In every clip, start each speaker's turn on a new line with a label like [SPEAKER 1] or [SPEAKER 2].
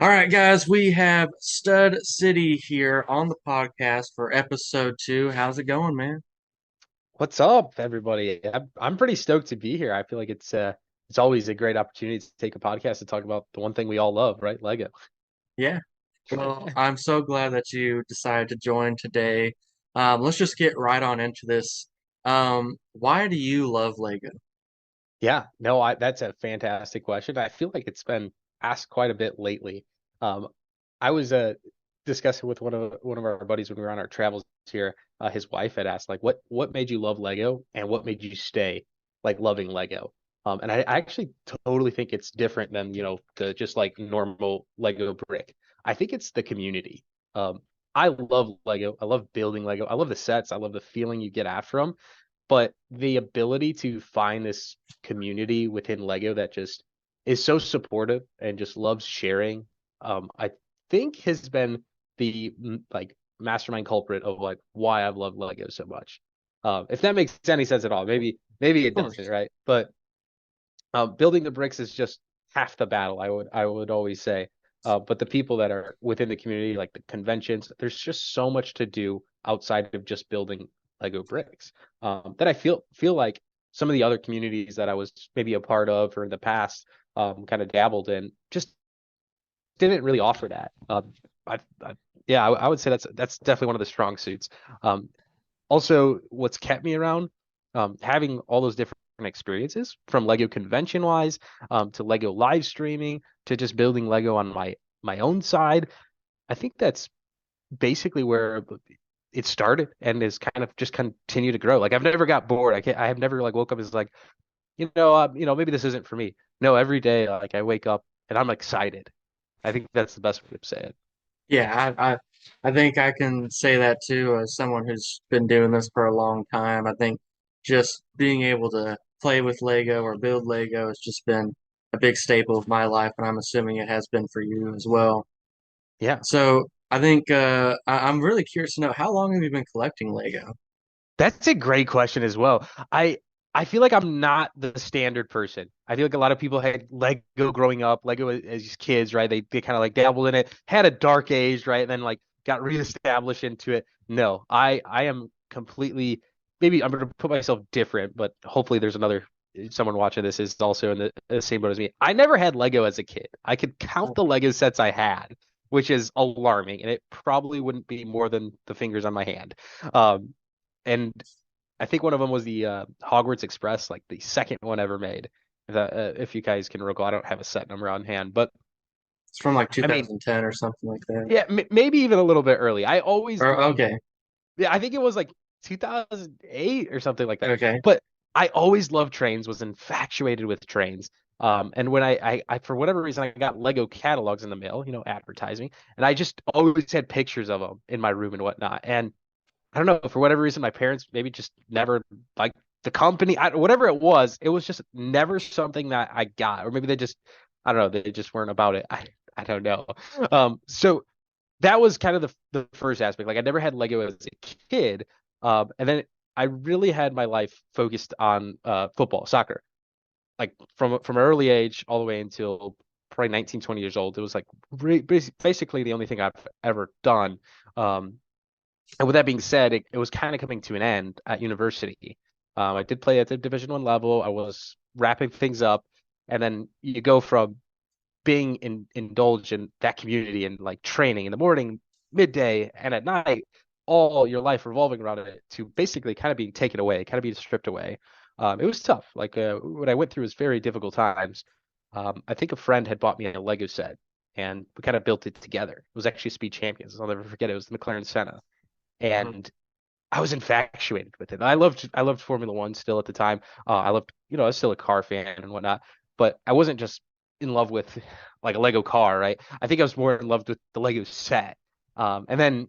[SPEAKER 1] All right, guys, we have Stud City here on the podcast for episode 2. How's it going, man?
[SPEAKER 2] What's up, everybody? I'm pretty stoked to be here. I feel like it's always a great opportunity to take a podcast to talk about the one thing we all love, right? Lego.
[SPEAKER 1] Yeah. Well, I'm so glad that you decided to join today. Let's just get right on into this. Why do you love Lego?
[SPEAKER 2] Yeah, no, I that's a fantastic question. I feel like it's been asked quite a bit lately. Um, I was discussing with one of our buddies when we were on our travels here. His wife had asked like, "What made you love Lego, and what made you stay like loving Lego?" And I actually totally think it's different than the just like normal Lego brick. I think it's the community. Um, I love Lego. I love building Lego. I love the sets. I love the feeling you get after them, but the ability to find this community within Lego that just is so supportive and just loves sharing, I think has been the like mastermind culprit of like why I've loved Lego so much. If that makes any sense at all, maybe
[SPEAKER 1] Of
[SPEAKER 2] it doesn't,
[SPEAKER 1] course.
[SPEAKER 2] right? But building the bricks is just half the battle, I would always say. But the people that are within the community, like the conventions, there's just so much to do outside of just building Lego bricks. That I feel like some of the other communities that I was maybe a part of or in the past kind of dabbled in just didn't really offer that. Yeah, I would say that's definitely one of the strong suits. Um, Also, what's kept me around, having all those different experiences from Lego convention wise, to Lego live streaming, to just building Lego on my own side. I think that's basically where it started and is kind of just continue to grow. Like I've never got bored. I have never like woke up as like, maybe this isn't for me. No, every day like I wake up and I'm excited. I think that's the best way to say it.
[SPEAKER 1] Yeah, I think I can say that too as someone who's been doing this for a long time. I think just being able to play with Lego or build Lego has just been a big staple of my life, and I'm assuming it has been for you as well.
[SPEAKER 2] Yeah.
[SPEAKER 1] So I think I'm really curious to know how long have you been collecting Lego?
[SPEAKER 2] That's a great question as well. I feel like I'm not the standard person. I feel like a lot of people had Lego growing up, Lego as kids, right? They kind of like dabbled in it, had a dark age, right? And then like got reestablished into it. No, I am completely, maybe I'm gonna put myself different, but hopefully there's another someone watching this is also in the same boat as me. I never had Lego as a kid. I could count the Lego sets I had, which is alarming, and it probably wouldn't be more than the fingers on my hand. And I think one of them was the Hogwarts Express, like the second one ever made. If you guys can recall, I don't have a set number on hand, but
[SPEAKER 1] It's from like
[SPEAKER 2] I mean,
[SPEAKER 1] 2010 or something like that.
[SPEAKER 2] yeah, maybe even a little bit early. I always
[SPEAKER 1] Or
[SPEAKER 2] loved,
[SPEAKER 1] okay,
[SPEAKER 2] yeah, I think it was like 2008 or something like that.
[SPEAKER 1] okay.
[SPEAKER 2] But I always loved trains, was infatuated with trains. And when I for whatever reason I got Lego catalogs in the mail, advertising, and I just always had pictures of them in my room and whatnot. And I don't know, for whatever reason, my parents maybe just never like the company, whatever it was just never something that I got, or maybe I don't know, they just weren't about it. I don't know. So that was kind of the first aspect. Like I never had Lego as a kid, and then I really had my life focused on football, soccer, like from an early age all the way until probably 19, 20 years old. It was like basically the only thing I've ever done. Um, and with that being said, it was kind of coming to an end at university. I did play at the Division 1 level. I was wrapping things up, and then you go from being indulged in that community and like training in the morning, midday, and at night, all your life revolving around it, to basically kind of being taken away, kind of being stripped away. It was tough. Like what I went through was very difficult times. I think a friend had bought me a Lego set, and we kind of built it together. It was actually Speed Champions. I'll never forget it. It was the McLaren Senna,
[SPEAKER 1] Mhm.
[SPEAKER 2] and I was infatuated with it. I loved Formula One still at the time. I loved, I was still a car fan and whatnot, but I wasn't just in love with like a Lego car, right? I think I was more in love with the Lego set. And then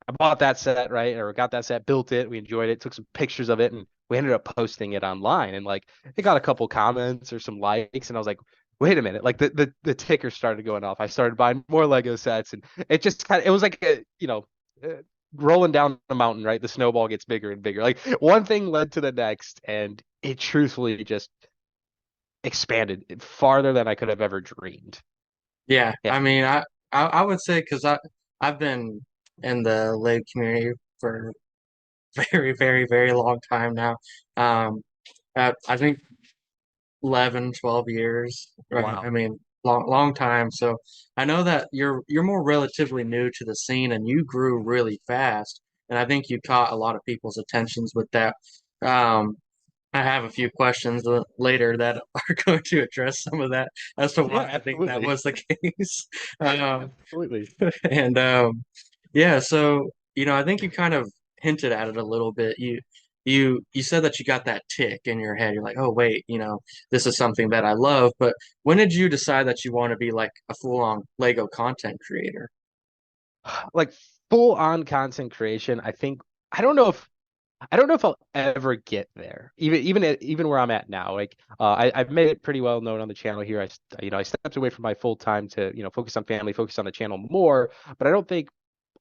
[SPEAKER 2] I bought that set, right? Or got that set, built it, we enjoyed it, took some pictures of it, and we ended up posting it online. And like it got a couple comments or some likes, and I was like, wait a minute, like the ticker started going off. I started buying more Lego sets, and it just kind of it was like uh, rolling down a mountain, right? The snowball gets bigger and bigger. Like one thing led to the next, and it truthfully just expanded farther than I could have ever dreamed.
[SPEAKER 1] Yeah,
[SPEAKER 2] Yeah.
[SPEAKER 1] I mean, I would say because I've been in the Lego community for very, very, very long time now. Um, I think 11, 12 years. Right? I
[SPEAKER 2] Wow.
[SPEAKER 1] mean, long time. So I know that you're more relatively new to the scene and you grew really fast. And I think you caught a lot of people's attentions with that. Um, I have a few questions later that are going to address some of that as to
[SPEAKER 2] Yeah,
[SPEAKER 1] why I think that
[SPEAKER 2] absolutely.
[SPEAKER 1] was the case. Um,
[SPEAKER 2] Absolutely.
[SPEAKER 1] and yeah, so I think you kind of hinted at it a little bit. You said that you got that tick in your head. You're like, oh wait, this is something that I love. But when did you decide that you want to be like a full-on Lego content creator?
[SPEAKER 2] Like full on content creation, I think I don't know if I'll ever get there. Even where I'm at now. I've made it pretty well known on the channel here. I stepped away from my full time to, focus on family, focus on the channel more, but I don't think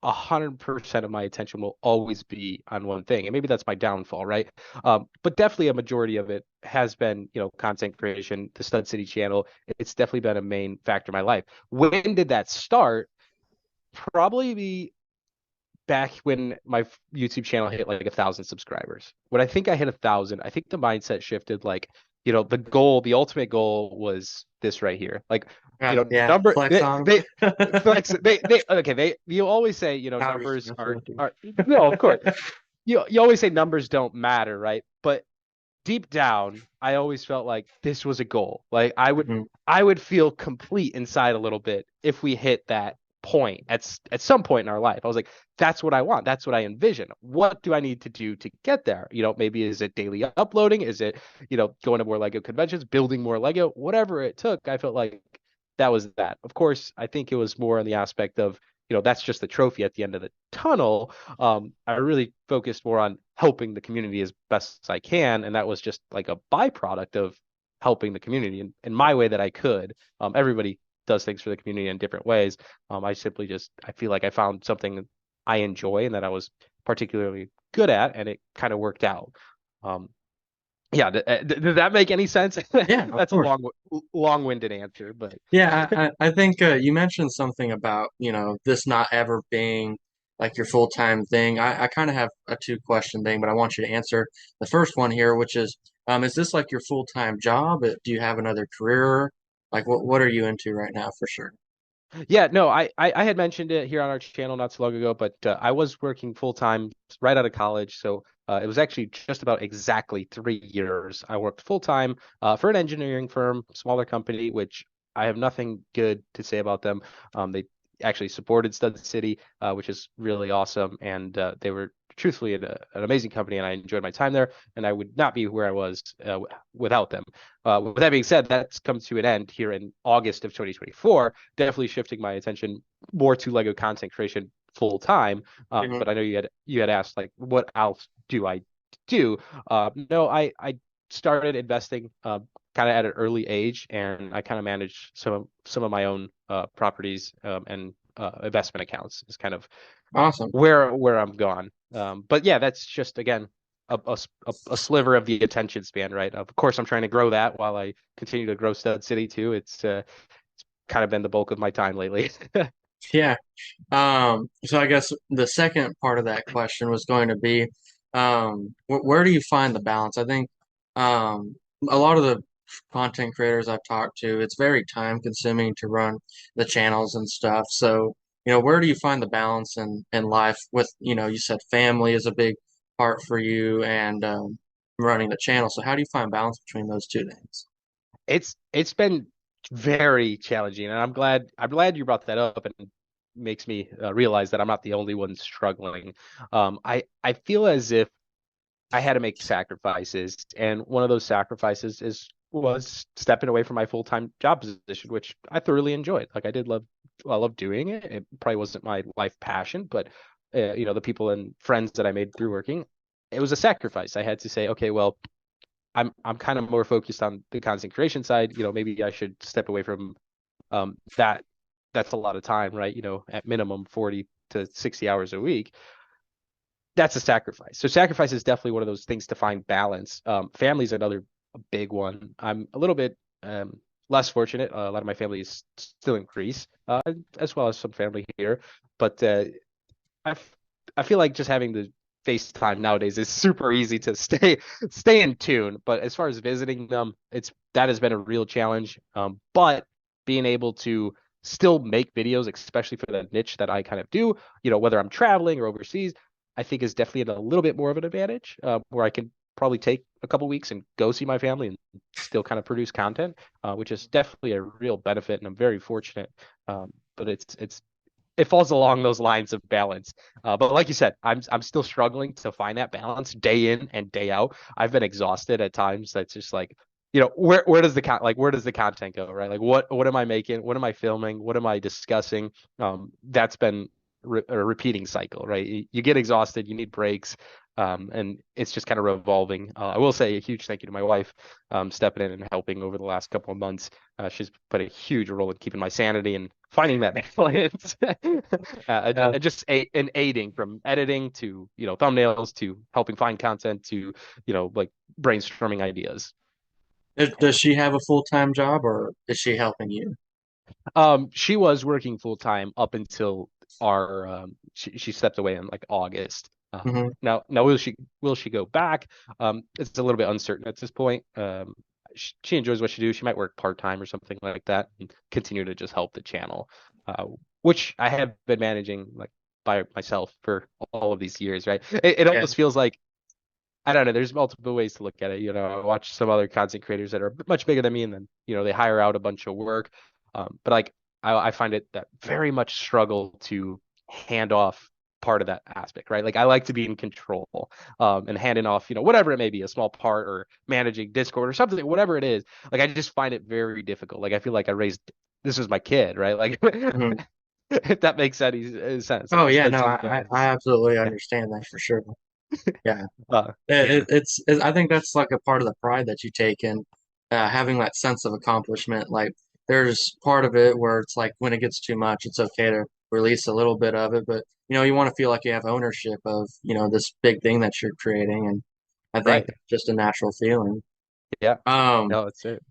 [SPEAKER 2] 100% of my attention will always be on one thing. And maybe that's my downfall, right? But definitely a majority of it has been, content creation, the Stud City channel. It's definitely been a main factor in my life. When did that start? Probably be back when my YouTube channel hit like 1,000 subscribers. When I think I hit 1,000, I think the mindset shifted. Like, the ultimate goal was this right here. Like,
[SPEAKER 1] Yeah,
[SPEAKER 2] number
[SPEAKER 1] flex on
[SPEAKER 2] they flex they okay they you always say
[SPEAKER 1] I was just
[SPEAKER 2] numbers
[SPEAKER 1] messing
[SPEAKER 2] are
[SPEAKER 1] with you.
[SPEAKER 2] are no, of course, you always say numbers don't matter, right? But deep down, I always felt like this was a goal. Like
[SPEAKER 1] Mhm.
[SPEAKER 2] I would feel complete inside a little bit if we hit that point at some point in our life. I was like, that's what I want. That's what I envision. What do I need to do to get there? Maybe is it daily uploading? Is it, going to more Lego conventions, building more Lego, whatever it took. I felt like that was that. Of course, I think it was more on the aspect of, that's just the trophy at the end of the tunnel. I really focused more on helping the community as best as I can, and that was just like a byproduct of helping the community in my way that I could. Everybody does things for the community in different ways. I feel like I found something I enjoy and that I was particularly good at, and it kind of worked out. Um, yeah, does that make any sense?
[SPEAKER 1] Yeah, of
[SPEAKER 2] That's a
[SPEAKER 1] course.
[SPEAKER 2] long-winded answer, but
[SPEAKER 1] Yeah, I think you mentioned something about, this not ever being like your full-time thing. I kind of have a two-question thing, but I want you to answer the first one here, which is this like your full-time job? Do you have another career? Like, what are you into right now for sure?
[SPEAKER 2] yeah, no, I had mentioned it here on our channel not so long ago, but I was working full time right out of college. So it was actually just about exactly 3 years. I worked full time for an engineering firm, smaller company, which I have nothing good to say about them. They actually supported Stud City, which is really awesome. And they were truthfully an amazing company, and I enjoyed my time there. And I would not be where I was without them. With that being said, that's come to an end here in August of 2024, definitely shifting my attention more to Lego content creation full time.
[SPEAKER 1] Hmm.
[SPEAKER 2] But I know you had asked like what else do I do? No, I started investing kind of at an early age, and I kind of manage some of my own properties and investment accounts. Is kind of
[SPEAKER 1] Awesome.
[SPEAKER 2] where I'm gone. But yeah, that's just again a sliver of the attention span, right? Of course, I'm trying to grow that while I continue to grow Stud City too. It's kind of been the bulk of my time lately.
[SPEAKER 1] Yeah. So I guess the second part of that question was going to be, where do you find the balance? I think a lot of the content creators I've talked to, it's very time consuming to run the channels and stuff. So, where do you find the balance in life with, you said family is a big part for you and running the channel. So how do you find balance between those two things?
[SPEAKER 2] It's been very challenging, and I'm glad you brought that up, and makes me realize that I'm not the only one struggling. I feel as if I had to make sacrifices, and one of those sacrifices was stepping away from my full-time job position, which I thoroughly enjoyed. Like I love doing it. It probably wasn't my life passion, but the people and friends that I made through working, it was a sacrifice. I had to say, okay, well, I'm kind of more focused on the content creation side. Maybe I should step away from that. That's a lot of time, right? At minimum 40 to 60 hours a week. That's a sacrifice. So sacrifice is definitely one of those things to find balance. Family is another big one. I'm a little bit less fortunate. A lot of my family is still in Greece, as well as some family here. But I I feel like just having the FaceTime nowadays is super easy to stay in tune. But as far as visiting them, it's that has been a real challenge. But being able to still make videos, especially for the niche that I kind of do, whether I'm traveling or overseas, I think is definitely a little bit more of an advantage, where I can probably take a couple weeks and go see my family and still kind of produce content, which is definitely a real benefit, and I'm very fortunate. But it falls along those lines of balance. But like you said, I'm still struggling to find that balance day in and day out. I've been exhausted at times. That's just like, where does where does the content go, right? Like what am I making? What am I filming? What am I discussing? That's been a repeating cycle, right? You get exhausted, you need breaks. And it's just kind of revolving. I will say a huge thank you to my wife, stepping in and helping over the last couple of months. She's played a huge role in keeping my sanity and finding that balance,
[SPEAKER 1] Yeah.
[SPEAKER 2] and just and aiding from editing to thumbnails to helping find content to like brainstorming ideas.
[SPEAKER 1] Does she have a full-time job or is she helping you?
[SPEAKER 2] She was working full time up until our she stepped away in like August.
[SPEAKER 1] Hmm.
[SPEAKER 2] Now will she go back? It's a little bit uncertain at this point. She enjoys what she do. She might work part time or something like that and continue to just help the channel, uh, which I have been managing like by myself for all of these years, right? It
[SPEAKER 1] Yeah.
[SPEAKER 2] almost feels like I don't know. There's multiple ways to look at it. I watch some other content creators that are much bigger than me, and then they hire out a bunch of work. But like I find it that very much struggle to hand off part of that aspect, right? Like I like to be in control, and handing off, whatever it may be, a small part or managing Discord or something, whatever it is. Like I just find it very difficult. Like I feel like I raised this is my kid, right? Like
[SPEAKER 1] Hmm.
[SPEAKER 2] if that makes any sense.
[SPEAKER 1] Oh yeah,
[SPEAKER 2] That's
[SPEAKER 1] no,
[SPEAKER 2] just
[SPEAKER 1] I absolutely
[SPEAKER 2] yeah.
[SPEAKER 1] understand that for sure. Yeah.
[SPEAKER 2] Yeah.
[SPEAKER 1] I think that's like a part of the pride that you take in having that sense of accomplishment. Like there's part of it where it's like when it gets too much, it's okay to release a little bit of it, but you want to feel like you have ownership of, this big thing that you're creating, and I think
[SPEAKER 2] Right.
[SPEAKER 1] that's just a natural feeling.
[SPEAKER 2] Yeah.
[SPEAKER 1] Um,
[SPEAKER 2] No, that's it.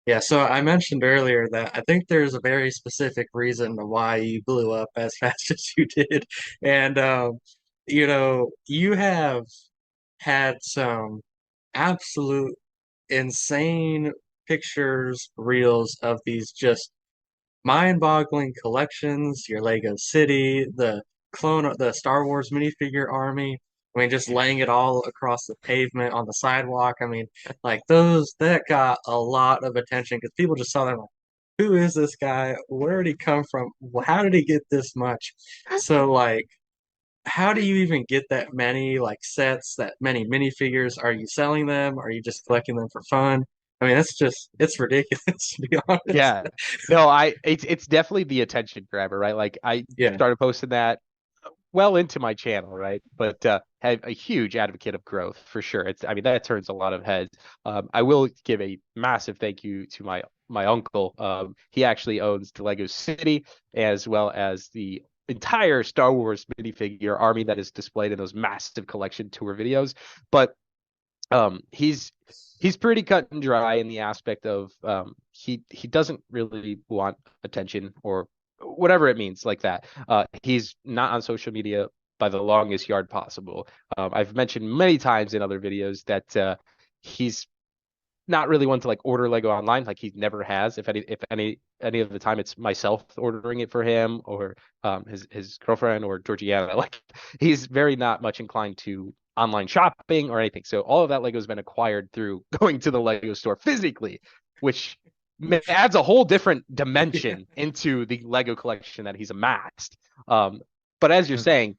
[SPEAKER 1] yeah, so I mentioned earlier that I think there's a very specific reason to why you blew up as fast as you did. And you have had some absolute insane pictures, reels of these just mind-boggling collections, your Lego City, the Star Wars minifigure army. I mean, just laying it all across the pavement on the sidewalk. I mean, like those that got a lot of attention because people just saw them like, who is this guy? Where did he come from? How did he get this much? So like how do you even get that many like sets, that many minifigures? Are you selling them? Are you just collecting them for fun? I mean, it's ridiculous to be honest.
[SPEAKER 2] Yeah. No, it's definitely the attention grabber, right? Like I
[SPEAKER 1] Yeah.
[SPEAKER 2] started posting that well into my channel, right? But have a huge advocate of growth for sure. I mean, that turns a lot of heads. I will give a massive thank you to my uncle. He actually owns the Lego City as well as the entire Star Wars minifigure army that is displayed in those massive collection tour videos. But he's pretty cut and dry in the aspect of he doesn't really want attention or whatever it means like that. He's not on social media by the longest yard possible. I've mentioned many times in other videos that he's not really one to like order Lego online. Like he never has. If any of the time, it's myself ordering it for him or his girlfriend or Georgiana. Like he's very not much inclined to online shopping or anything. So all of that Lego has been acquired through going to the Lego store physically, which adds a whole different
[SPEAKER 1] Yeah.
[SPEAKER 2] dimension into the Lego collection that he's amassed. Um, but as you're saying,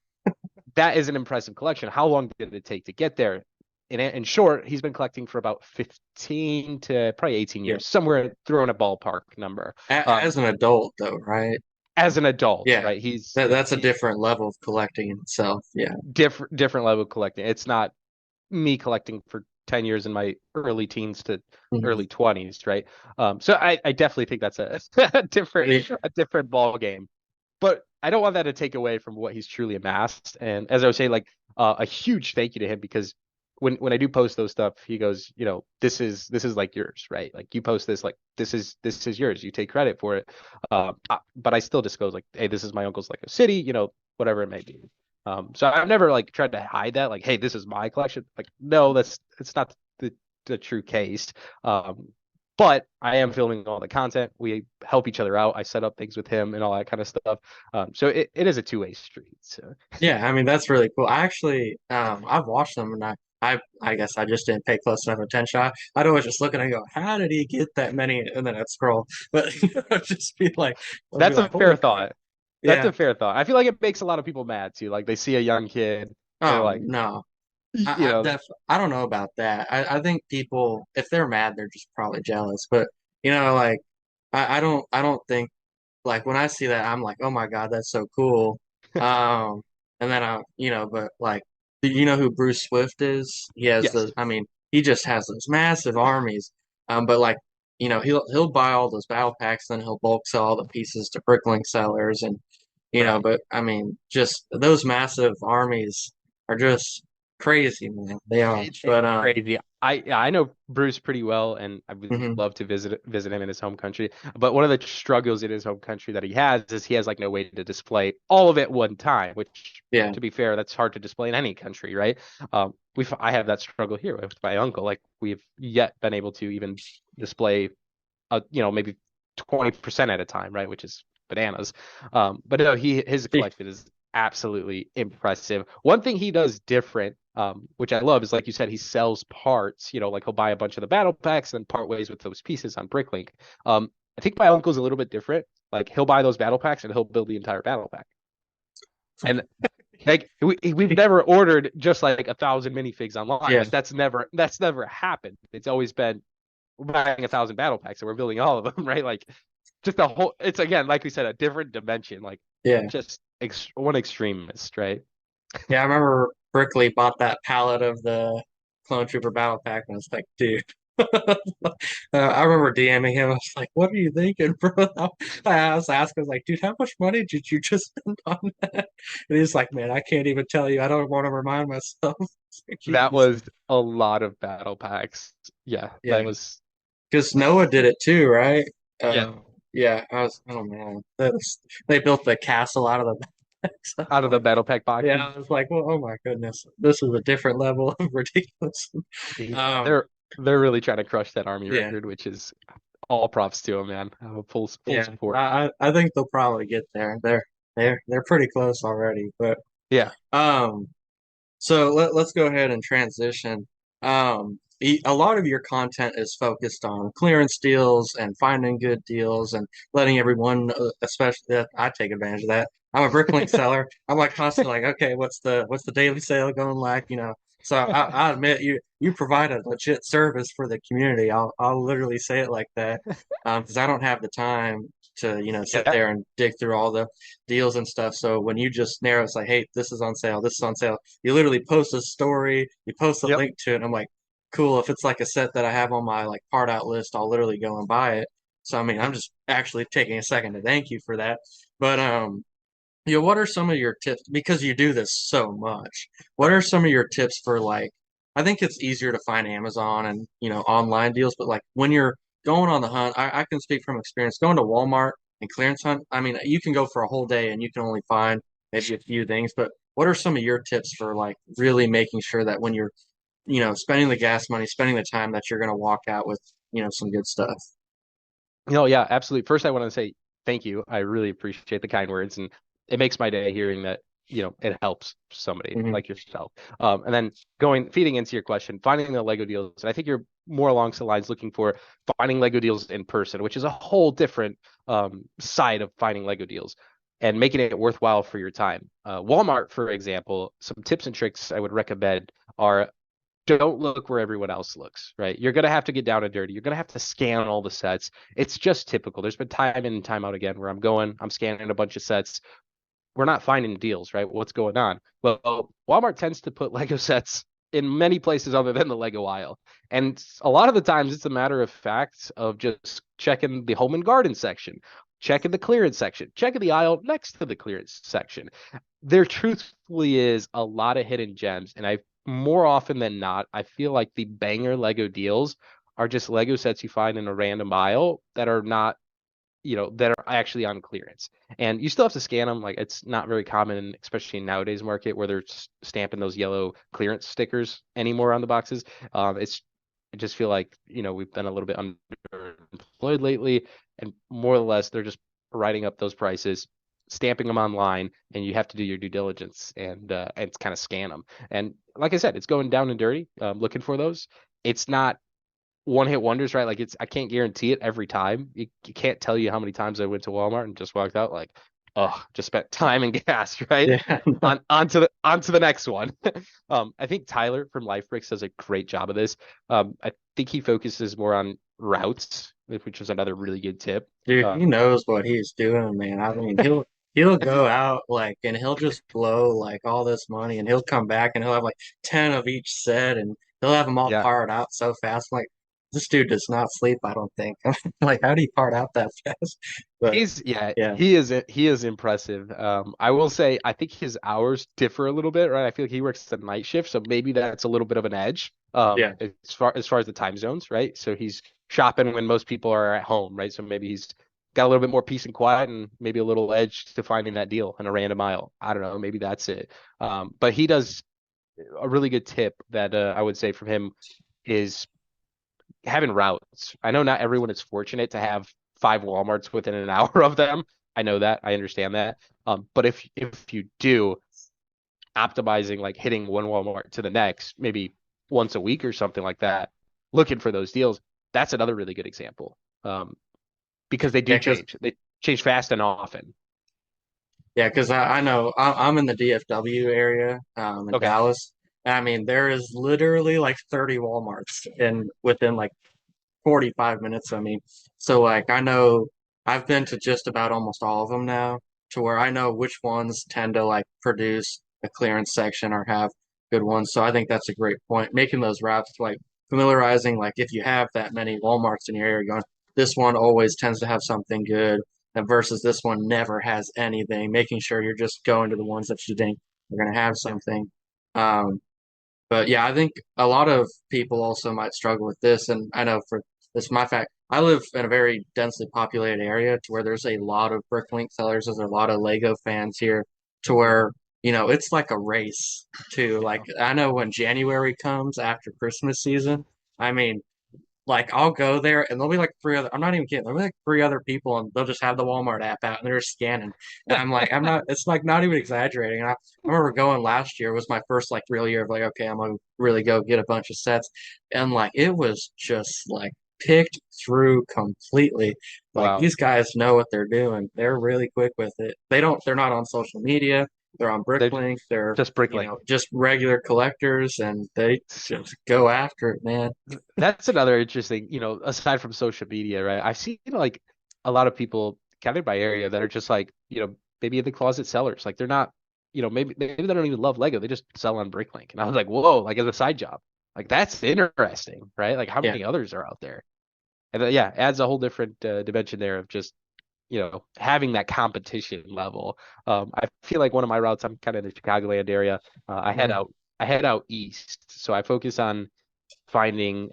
[SPEAKER 2] that is an impressive collection. How long did it take to get there? In short, he's been collecting for about 15 to probably 18
[SPEAKER 1] Yeah.
[SPEAKER 2] years, somewhere throwing a ballpark number.
[SPEAKER 1] As an adult though, right?
[SPEAKER 2] As an adult,
[SPEAKER 1] Yeah.
[SPEAKER 2] right? He's
[SPEAKER 1] That's a
[SPEAKER 2] he
[SPEAKER 1] different level of collecting in itself. Yeah.
[SPEAKER 2] different level of collecting. It's not me collecting for 10 years in my early teens to
[SPEAKER 1] Mhm.
[SPEAKER 2] early 20s, right? So I definitely think that's a different
[SPEAKER 1] Really.
[SPEAKER 2] a different ball game. But I don't want that to take away from what he's truly amassed. And as I was saying, like a huge thank you to him because when I do post those stuff, he goes, this is like yours, right? Like you post this, like this is yours. You take credit for it. But I still disclose like, hey, this is my uncle's Lego City, whatever it may be. So I've never like tried to hide that, like, hey, this is my collection. Like, no, it's not the true case. Um, but I am filming all the content. We help each other out. I set up things with him and all that kind of stuff. So it is a two-way street. So
[SPEAKER 1] Yeah, I mean that's really cool. I actually I've watched them and I guess I just didn't pay close enough attention. I'd always just look and I go, how did he get that many? And then I'd scroll. But I'd just be like I'd be
[SPEAKER 2] that's a
[SPEAKER 1] like, holy
[SPEAKER 2] fair
[SPEAKER 1] crap.
[SPEAKER 2] thought. That's
[SPEAKER 1] Yeah.
[SPEAKER 2] a fair thought. I feel like it makes a lot of people mad too. Like they see a young kid and they're
[SPEAKER 1] Oh
[SPEAKER 2] like,
[SPEAKER 1] no.
[SPEAKER 2] you know,
[SPEAKER 1] I don't know about that. I think people if they're mad, they're just probably jealous. But like I don't think like when I see that, I'm like, oh my God, that's so cool. Um, and then but like, do you know who Bruce Swift is? He has
[SPEAKER 2] yes,
[SPEAKER 1] I mean, he just has those massive armies. But like, he'll buy all those battle packs, then he'll bulk sell all the pieces to Bricklink sellers, and
[SPEAKER 2] right.
[SPEAKER 1] but I mean, just those massive armies are just crazy, man. They are.
[SPEAKER 2] It's
[SPEAKER 1] But
[SPEAKER 2] crazy. I know Bruce pretty well, and I would
[SPEAKER 1] mhm,
[SPEAKER 2] love to visit him in his home country. But one of the struggles in his home country that he has is he has like no way to display all of it one time. Which,
[SPEAKER 1] yeah,
[SPEAKER 2] to be fair, that's hard to display in any country, right? I have that struggle here with my uncle. Like we've yet been able to even display, maybe 20% at a time, right? Which is bananas. But no, his collection is absolutely impressive. One thing he does different, which I love, is like you said, he sells parts. Like he'll buy a bunch of the battle packs and part ways with those pieces on Bricklink. I think my uncle's a little bit different. Like he'll buy those battle packs and he'll build the entire battle pack. And like we've never ordered just like 1,000 minifigs online.
[SPEAKER 1] yeah.
[SPEAKER 2] Like that's never happened. It's always been we're buying 1,000 battle packs and we're building all of them, right? Like just a whole. It's again, like we said, a different dimension. Like
[SPEAKER 1] Yeah.
[SPEAKER 2] just one extremist, right?
[SPEAKER 1] Yeah, I remember Brickley bought that pallet of the Clone Trooper Battle Pack, and I was like, dude. I remember DMing him. I was like, "What are you thinking, bro?" I was asking, I was like, "Dude, how much money did you just spend on that?" And he's like, "Man, I can't even tell you. I don't want to remind myself." It's like,
[SPEAKER 2] That
[SPEAKER 1] jeez.
[SPEAKER 2] was a lot of battle packs. Yeah, that
[SPEAKER 1] Yeah,
[SPEAKER 2] was.
[SPEAKER 1] because Noah did it too, right?
[SPEAKER 2] Yeah,
[SPEAKER 1] Yeah, oh man, they built the castle out of the bags. I was
[SPEAKER 2] out of the
[SPEAKER 1] like,
[SPEAKER 2] battle pack
[SPEAKER 1] yeah,
[SPEAKER 2] boxes.
[SPEAKER 1] I was like, well, oh my goodness, this is a different level of ridiculous.
[SPEAKER 2] Yeah,
[SPEAKER 1] Um,
[SPEAKER 2] they're really trying to crush that army
[SPEAKER 1] yeah,
[SPEAKER 2] record, which is all props to them, man. I have a full
[SPEAKER 1] yeah,
[SPEAKER 2] support.
[SPEAKER 1] I think they'll probably get there. They're pretty close already, but
[SPEAKER 2] Yeah.
[SPEAKER 1] um. So let's go ahead and transition. A lot of your content is focused on clearance deals and finding good deals and letting everyone, especially that I take advantage of that. I'm a Bricklink seller. I'm like constantly like, okay, what's the daily sale going like? So I admit you provide a legit service for the community. I'll literally say it like that, because I don't have the time to sit
[SPEAKER 2] Yeah.
[SPEAKER 1] there and dig through all the deals and stuff. So when you just narrow, it's like, hey, this is on sale, this is on sale. You literally post a story, you post a
[SPEAKER 2] Yep.
[SPEAKER 1] link to it, and I'm like, cool. If it's like a set that I have on my like part out list, I'll literally go and buy it. So I mean, I'm just actually taking a second to thank you for that. But what are some of your tips because you do this so much? What
[SPEAKER 2] Right.
[SPEAKER 1] are some of your tips for like? I think it's easier to find Amazon and online deals, but like when you're going on the hunt, I can speak from experience. Going to Walmart and clearance hunt, I mean, you can go for a whole day and you can only find maybe a few things. But what are some of your tips for like really making sure that when you're spending the gas money, spending the time that you're going to walk out with some good stuff?
[SPEAKER 2] No, yeah, absolutely. First, I want to say thank you. I really appreciate the kind words, and it makes my day hearing that, it helps somebody
[SPEAKER 1] Hmm.
[SPEAKER 2] like yourself. And then feeding into your question, finding the Lego deals, and I think you're more along the lines looking for finding Lego deals in person, which is a whole different side of finding Lego deals and making it worthwhile for your time. Walmart, for example, some tips and tricks I would recommend are don't look where everyone else looks, right? You're going to have to get down and dirty. You're going to have to scan all the sets. It's just typical. There's been time in and time out again where I'm scanning a bunch of sets. We're not finding deals, right? What's going on? Well, Walmart tends to put Lego sets in many places other than the Lego aisle. And a lot of the times it's a matter of fact of just checking the home and garden section, checking the clearance section, checking the aisle next to the clearance section. There truthfully is a lot of hidden gems. And more often than not, I feel like the banger Lego deals are just Lego sets you find in a random aisle that are not, that are actually on clearance. And you still have to scan them. Like it's not very common, especially in nowadays market where they're stamping those yellow clearance stickers anymore on the boxes. I just feel like, we've been a little bit underemployed lately, and more or less they're just writing up those prices, stamping them online, and you have to do your due diligence and kind of scan them. And like I said, it's going down and dirty, looking for those. It's not one hit wonders, right? Like I can't guarantee it every time. You can't tell you how many times I went to Walmart and just walked out like, oh, just spent time and gas, right?
[SPEAKER 1] Yeah.
[SPEAKER 2] On to the next one. I think Tyler from Life Bricks does a great job of this. I think he focuses more on routes, which was another really good tip.
[SPEAKER 1] Dude,
[SPEAKER 2] Uh,
[SPEAKER 1] he knows what he's doing, man. I mean, he'll go out like and he'll just blow like all this money and he'll come back and he'll have like 10 of each set and he'll have them all
[SPEAKER 2] yeah,
[SPEAKER 1] part out so fast. I'm like, this dude does not sleep, I don't think. Like, how do you part out that fast? But yeah,
[SPEAKER 2] he is impressive. I will say I think his hours differ a little bit, right? I feel like he works the night shift, so maybe that's a little bit of an edge.
[SPEAKER 1] yeah,
[SPEAKER 2] As far as the time zones, right? So he's shopping when most people are at home, right? So maybe he's got a little bit more peace and quiet and maybe a little edge to finding that deal in a random aisle. I don't know, maybe that's it. But he does a really good tip that I would say from him is having routes. I know not everyone is fortunate to have 5 Walmarts within an hour of them. I know that. I understand that. But if you do, optimizing like hitting one Walmart to the next, maybe once a week or something like that, looking for those deals, that's another really good example. Because they
[SPEAKER 1] yeah,
[SPEAKER 2] do
[SPEAKER 1] because
[SPEAKER 2] change. They change fast and often.
[SPEAKER 1] I know I'm in the DFW area in
[SPEAKER 2] Okay.
[SPEAKER 1] Dallas. And I mean, there is literally like 30 Walmarts in within like 45 minutes of me. So like I know I've been to just about almost all of them now to where I know which ones tend to like produce a clearance section or have good ones. So I think that's a great point. Making those routes like familiarizing like if you have that many Walmarts in your area going, this one always tends to have something good and versus this one never has anything, making sure you're just going to the ones that you think are going to have
[SPEAKER 2] Yeah.
[SPEAKER 1] something. Um, but yeah, I think a lot of people also might struggle with this. And I know for this, my fact, I live in a very densely populated area to where there's a lot of Bricklink sellers. There's a lot of Lego fans here to where, it's like a race too. Like I know when January comes after Christmas season, I mean, like I'll go there and there'll be like three other, I'm not even kidding, there'll be like three other people and they'll just have the Walmart app out and they're scanning. And I'm like, I'm not, it's like not even exaggerating. And I remember going last year was my first like real year of like, okay, I'm gonna really go get a bunch of sets. And like it was just like picked through completely. Like
[SPEAKER 2] Wow.
[SPEAKER 1] these guys know what they're doing. They're really quick with it. They're not on social media. They're on
[SPEAKER 2] They're
[SPEAKER 1] Bricklink. They're,
[SPEAKER 2] just Bricklink.
[SPEAKER 1] just regular collectors and they just go after it, man.
[SPEAKER 2] That's another interesting, aside from social media, right? I've seen like a lot of people kind of by area that are just like, maybe in the closet sellers. Like they're not, maybe they don't even love Lego. They just sell on Bricklink. And I was like, whoa, like as a side job. Like that's interesting, right? Like how
[SPEAKER 1] Yeah.
[SPEAKER 2] many others are out there? And then, yeah, adds a whole different dimension there of just, having that competition level. I feel like one of my routes, I'm kind of in the Chicagoland area.
[SPEAKER 1] Mhm.
[SPEAKER 2] I head out east. So I focus on finding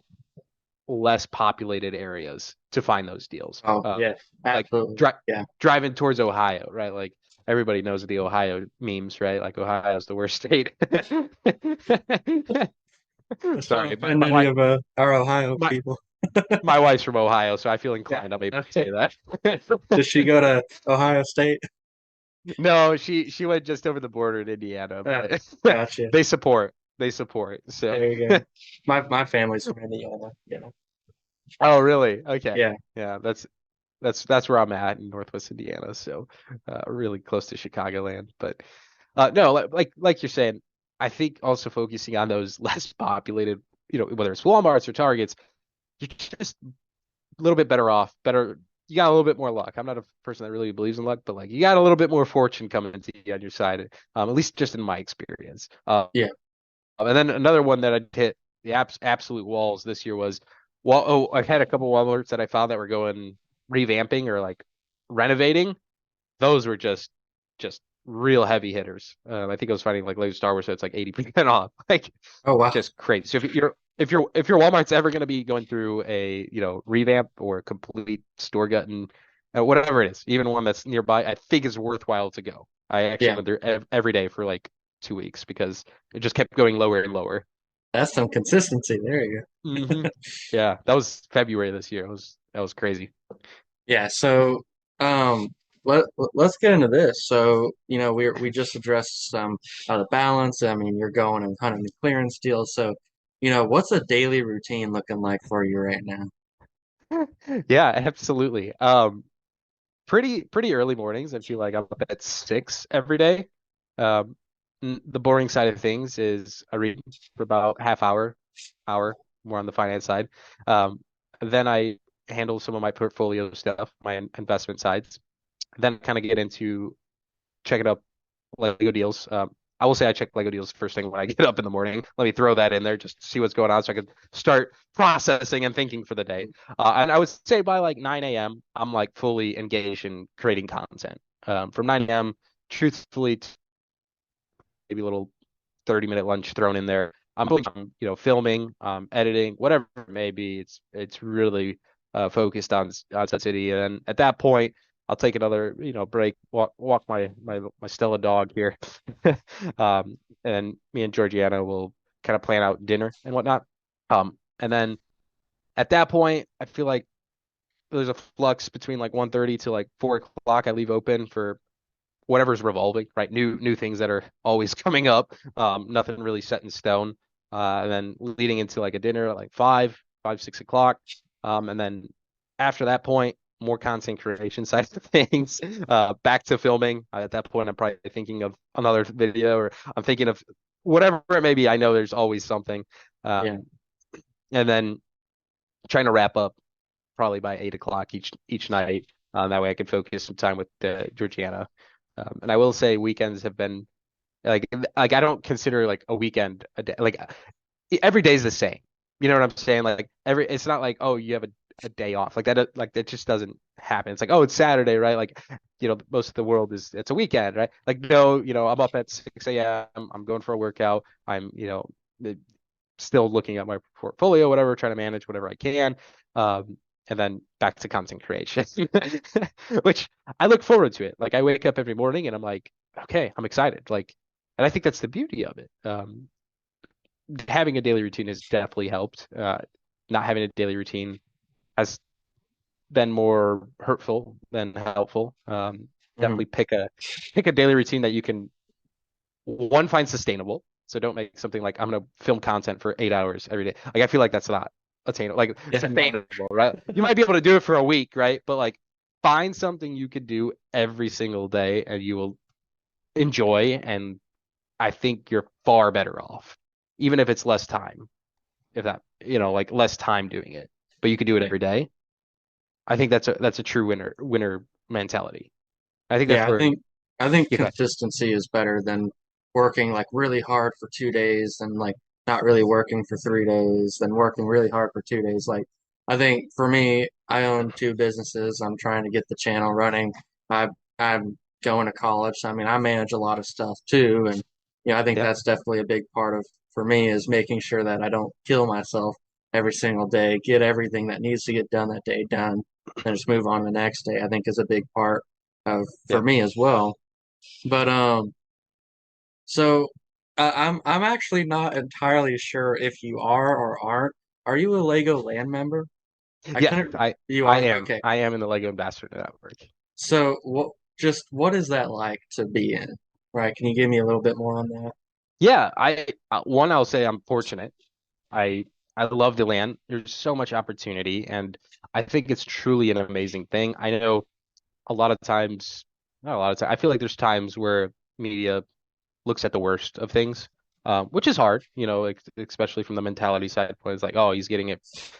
[SPEAKER 2] less populated areas to find those deals.
[SPEAKER 1] Oh, yeah,
[SPEAKER 2] Like
[SPEAKER 1] absolutely.
[SPEAKER 2] dri
[SPEAKER 1] Yeah.
[SPEAKER 2] driving towards Ohio, right? Like everybody knows the Ohio memes, right? Like Ohio's the worst state.
[SPEAKER 1] Let's not
[SPEAKER 2] Sorry,
[SPEAKER 1] offend any of our Ohio
[SPEAKER 2] my
[SPEAKER 1] people.
[SPEAKER 2] my wife's from Ohio, so I feel
[SPEAKER 1] Yeah.
[SPEAKER 2] inclined I'll maybe say
[SPEAKER 1] Okay.
[SPEAKER 2] that.
[SPEAKER 1] Does she go to Ohio State?
[SPEAKER 2] No, she went just over the border in Indiana,
[SPEAKER 1] Uh,
[SPEAKER 2] but
[SPEAKER 1] gotcha.
[SPEAKER 2] they support. They support. So,
[SPEAKER 1] There you go. My family's from Indiana. Yeah.
[SPEAKER 2] oh, really? Okay.
[SPEAKER 1] Yeah.
[SPEAKER 2] Yeah, that's where I'm at in Northwest Indiana, so really close to Chicagoland. But no, like you're saying, I think also focusing on those less populated, whether it's Walmarts or Targets, you're just a little bit better off. Better, you got a little bit more luck. I'm not a person that really believes in luck, but like you got a little bit more fortune coming to you on your side, at least just in my experience.
[SPEAKER 1] Yeah.
[SPEAKER 2] And then another one that I hit the absolute walls this year was, well, oh, I've had a couple Walmarts that I found that were going revamping or like renovating. Those were just real heavy hitters. I think I was finding like Lego Star Wars, so it's like 80% off, like
[SPEAKER 1] Oh wow.
[SPEAKER 2] just crazy. So if your Walmart's ever going to be going through a revamp or a complete store gutting, whatever it is, even one that's nearby, I think is worthwhile to go. I actually
[SPEAKER 1] Yeah,
[SPEAKER 2] went there every day for like 2 weeks because it just kept going lower and lower.
[SPEAKER 1] that's some consistency. There you
[SPEAKER 2] hmm
[SPEAKER 1] go.
[SPEAKER 2] Yeah, that was February this year. That was crazy.
[SPEAKER 1] Yeah, so um let's get into this. So, we just addressed some of the balance. I mean, you're going and hunting the clearance deals. So, what's a daily routine looking like for you right now?
[SPEAKER 2] Yeah, absolutely. Pretty early mornings. I feel like I'm up at 6 every day. Um, the boring side of things is I read for about hour, more on the finance side. Um, then I handle some of my portfolio stuff, my investment sides. Then kind of get into checking up Lego deals. I will say I check Lego deals first thing when I get up in the morning. Let me throw that in there just to see what's going on so I can start processing and thinking for the day. And I would say by like 9 a.m., I'm like fully engaged in creating content. From 9 a.m., truthfully, maybe a little 30-minute lunch thrown in there. Filming, editing, whatever it may be. It's really focused on Sun City, and at that point, I'll take another break, walk my Stella dog here, and me and Georgiana will kind of plan out dinner and whatnot. And then at that point, I feel like there's a flux between like 1:30 to like 4 o'clock. I leave open for whatever's revolving, right? New things that are always coming up. Nothing really set in stone. And then leading into like a dinner at like 6 o'clock. And then after that point, more content creation side of things. Back to filming. At that point, I'm probably thinking of another video, or I'm thinking of whatever it may be. I know there's always something.
[SPEAKER 1] Yeah.
[SPEAKER 2] Um, and then trying to wrap up probably by 8 o'clock each night. That way I can focus some time with Georgiana. And I will say weekends have been like I don't consider like a weekend a day. Like every day is the same. You know what I'm saying? Like it's not like, oh, you have a day off. Like that just doesn't happen. It's like, oh, it's Saturday, right? Like, most of the world it's a weekend, right? Like, no, I'm up at 6 a.m. I'm going for a workout. I'm, still looking at my portfolio, whatever, trying to manage whatever I can. And then back to content creation, which I look forward to it. Like I wake up every morning and I'm like, okay, I'm excited. Like, and I think that's the beauty of it. Having a daily routine has definitely helped. Not having a daily routine has been more hurtful than helpful.
[SPEAKER 1] Hmm.
[SPEAKER 2] Definitely pick a daily routine that you can one find sustainable. So don't make something like I'm gonna film content for 8 hours every day. Like I feel like that's not attainable, like
[SPEAKER 1] Yeah.
[SPEAKER 2] sustainable, right? You might be able to do it for a week, right? But like find something you could do every single day and you will enjoy. And I think you're far better off, even if it's less time. If that, like less time doing it, but you could do it every day. I think that's a true winner mentality. I think that's
[SPEAKER 1] Yeah, I
[SPEAKER 2] where
[SPEAKER 1] think I think
[SPEAKER 2] you got.
[SPEAKER 1] consistency is better than working like really hard for 2 days and like not really working for 3 days, then working really hard for 2 days. Like I think for me, I own two businesses. I'm trying to get the channel running. I'm going to college. So, I mean, I manage a lot of stuff too, and I think
[SPEAKER 2] Yeah,
[SPEAKER 1] that's definitely a big part of for me is making sure that I don't kill myself every single day, get everything that needs to get done that day done, and just move on to the next day. I think is a big part for
[SPEAKER 2] yeah.
[SPEAKER 1] me as well. But so I'm actually not entirely sure if you are or aren't. Are you a Lego Land member? I
[SPEAKER 2] Yeah,
[SPEAKER 1] couldn't.
[SPEAKER 2] I
[SPEAKER 1] You
[SPEAKER 2] I
[SPEAKER 1] are?
[SPEAKER 2] am.
[SPEAKER 1] Okay.
[SPEAKER 2] I am in the Lego Ambassador Network.
[SPEAKER 1] So what is that like to be in? Right? Can you give me a little bit more on that?
[SPEAKER 2] Yeah, I'll say I'm fortunate. I I love the land. There's so much opportunity, and I think it's truly an amazing thing. I know a lot of times, not a lot of time. I feel like there's times where media looks at the worst of things, which is hard, especially from the mentality side. It's like, oh, he's getting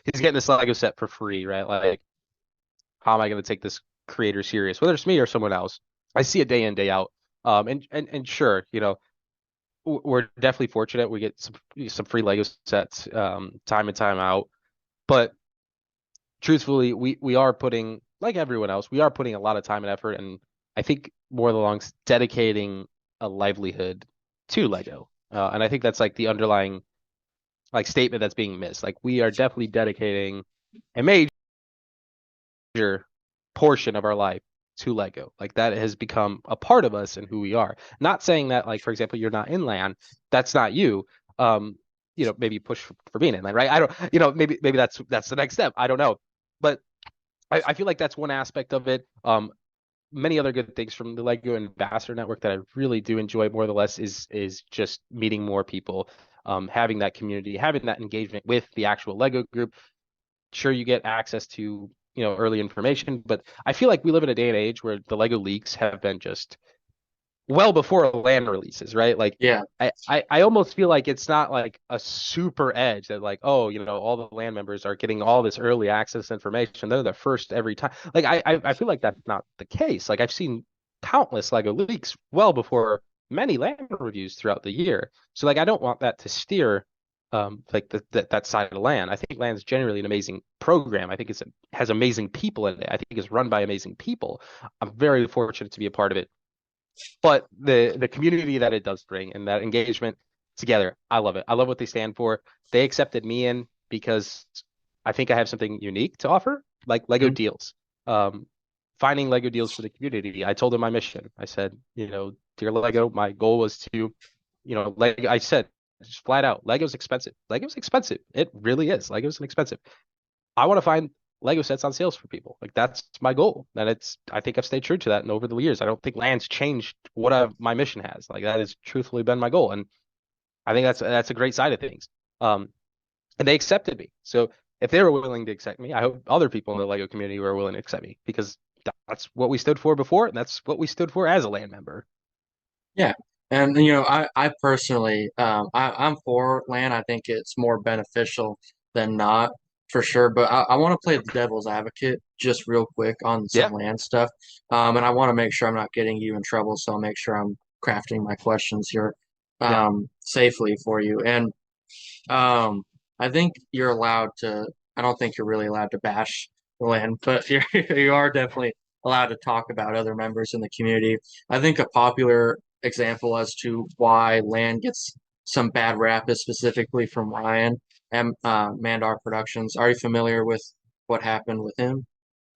[SPEAKER 2] this Lego set for free, right? Like, how am I going to take this creator serious, whether it's me or someone else? I see it day in, day out. And sure, we're definitely fortunate. We get some free Lego sets time and time out. But truthfully, we are putting, like everyone else, we are putting a lot of time and effort. And I think more along dedicating a livelihood to Lego. And I think that's like the underlying like statement that's being missed. Like we are definitely dedicating a major portion of our life to Lego. Like that has become a part of us and who we are. Not saying that, like, for example, you're not in LAN, that's not you. Um, maybe push for being in LAN, right? I don't, maybe that's the next step. I don't know. But I feel like that's one aspect of it. Many other good things from the Lego Ambassador Network that I really do enjoy more or less is just meeting more people, having that community, having that engagement with the actual Lego group. Sure, you get access to early information, but I feel like we live in a day and age where the Lego leaks have been just well before LAN releases, right? Like
[SPEAKER 1] Yeah.
[SPEAKER 2] I almost feel like it's not like a super edge that like, oh, all the LAN members are getting all this early access information. They're the first every time. Like I feel like that's not the case. Like I've seen countless Lego leaks well before many LAN reviews throughout the year. So like I don't want that to steer like that side of LAN. I think LAN is generally an amazing program. I think has amazing people in it. I think it's run by amazing people. I'm very fortunate to be a part of it, but the community that it does bring and that engagement together, I love it. I love what they stand for. They accepted me in because I think I have something unique to offer, like Lego
[SPEAKER 1] Mhm.
[SPEAKER 2] deals. Um, Finding Lego deals for the community. I told them my mission. I said, dear Lego, my goal was to, Lego. I said just flat out, Lego's expensive. Lego's expensive. It really is. Lego's expensive. I want to find Lego sets on sales for people. Like that's my goal. And I think I've stayed true to that. And over the years, I don't think Land's changed what my mission has. Like that has truthfully been my goal. And I think that's a great side of things. Um, and they accepted me. So if they were willing to accept me, I hope other people in the Lego community were willing to accept me because that's what we stood for before. And that's what we stood for as a land member.
[SPEAKER 1] Yeah. And I personally, I'm for land. I think it's more beneficial than not, for sure. But I want to play the devil's advocate just real quick on some
[SPEAKER 2] Yeah.
[SPEAKER 1] land stuff. And I want to make sure I'm not getting you in trouble, so I'll make sure I'm crafting my questions here
[SPEAKER 2] Yeah.
[SPEAKER 1] safely for you. And um, I think you're allowed to. I don't think you're really allowed to bash the land, but you are definitely allowed to talk about other members in the community. I think a popular example as to why land gets some bad rap is specifically from Ryan and Mandar Productions. Are you familiar with what happened with him?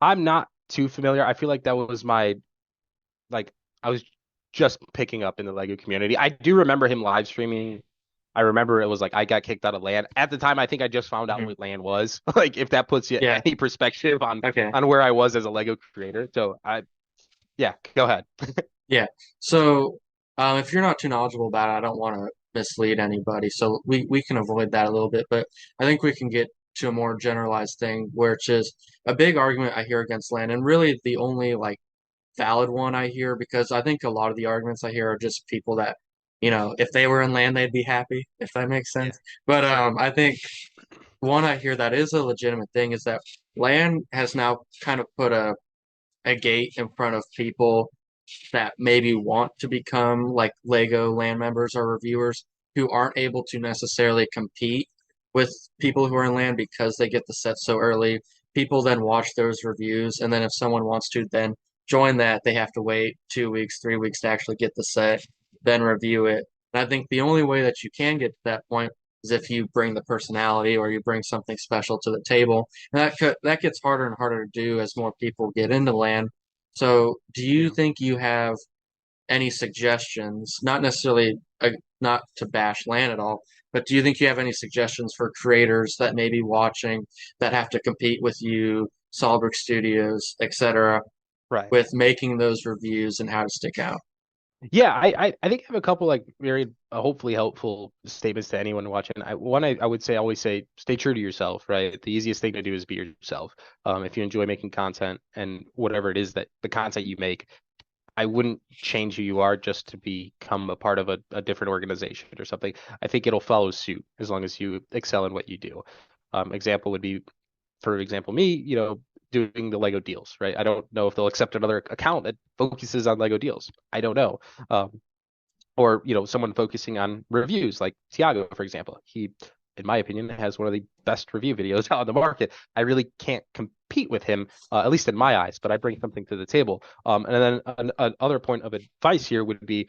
[SPEAKER 2] I'm not too familiar. I feel like that was like, I was just picking up in the Lego community. I do remember him live streaming. I remember it was like I got kicked out of LAN. At the time, I think I just found out
[SPEAKER 1] Mhm.
[SPEAKER 2] what LAN was. Like if that puts you
[SPEAKER 1] Yeah.
[SPEAKER 2] any perspective
[SPEAKER 1] Okay.
[SPEAKER 2] on where I was as a Lego creator. So yeah, go ahead.
[SPEAKER 1] Yeah. So, if you're not too knowledgeable about it, I don't want to mislead anybody. So we can avoid that a little bit, but I think we can get to a more generalized thing, which is a big argument I hear against land, and really the only like valid one I hear, because I think a lot of the arguments I hear are just people that, if they were in land, they'd be happy, if that makes
[SPEAKER 2] Yeah.
[SPEAKER 1] sense. But I think one I hear that is a legitimate thing is that land has now kind of put a gate in front of people that maybe want to become like Lego land members or reviewers who aren't able to necessarily compete with people who are in land because they get the set so early. People then watch those reviews, and then if someone wants to then join that, they have to wait 2 weeks, 3 weeks to actually get the set, then review it. And I think the only way that you can get to that point is if you bring the personality or you bring something special to the table. And that gets harder and harder to do as more people get into land. So, do you
[SPEAKER 2] Yeah.
[SPEAKER 1] think you have any suggestions? Not necessarily not to bash LAN at all, but do you think you have any suggestions for creators that may be watching that have to compete with you, Solbrick Studios, etc.,
[SPEAKER 2] Right.
[SPEAKER 1] with making those reviews and how to stick out?
[SPEAKER 2] Yeah, I think I have a couple like very hopefully helpful statements to anyone watching. I would say always say stay true to yourself, right? The easiest thing to do is be yourself. If you enjoy making content and whatever it is that the content you make, I wouldn't change who you are just to become a part of a different organization or something. I think it'll follow suit as long as you excel in what you do. Example would be, for example, me, doing the Lego deals, right? I don't know if they'll accept another account that focuses on Lego deals. I don't know. Or someone focusing on reviews like Tiago, for example. He in my opinion, has one of the best review videos out on the market. I really can't compete with him, at least in my eyes, but I bring something to the table. And then another point of advice here would be,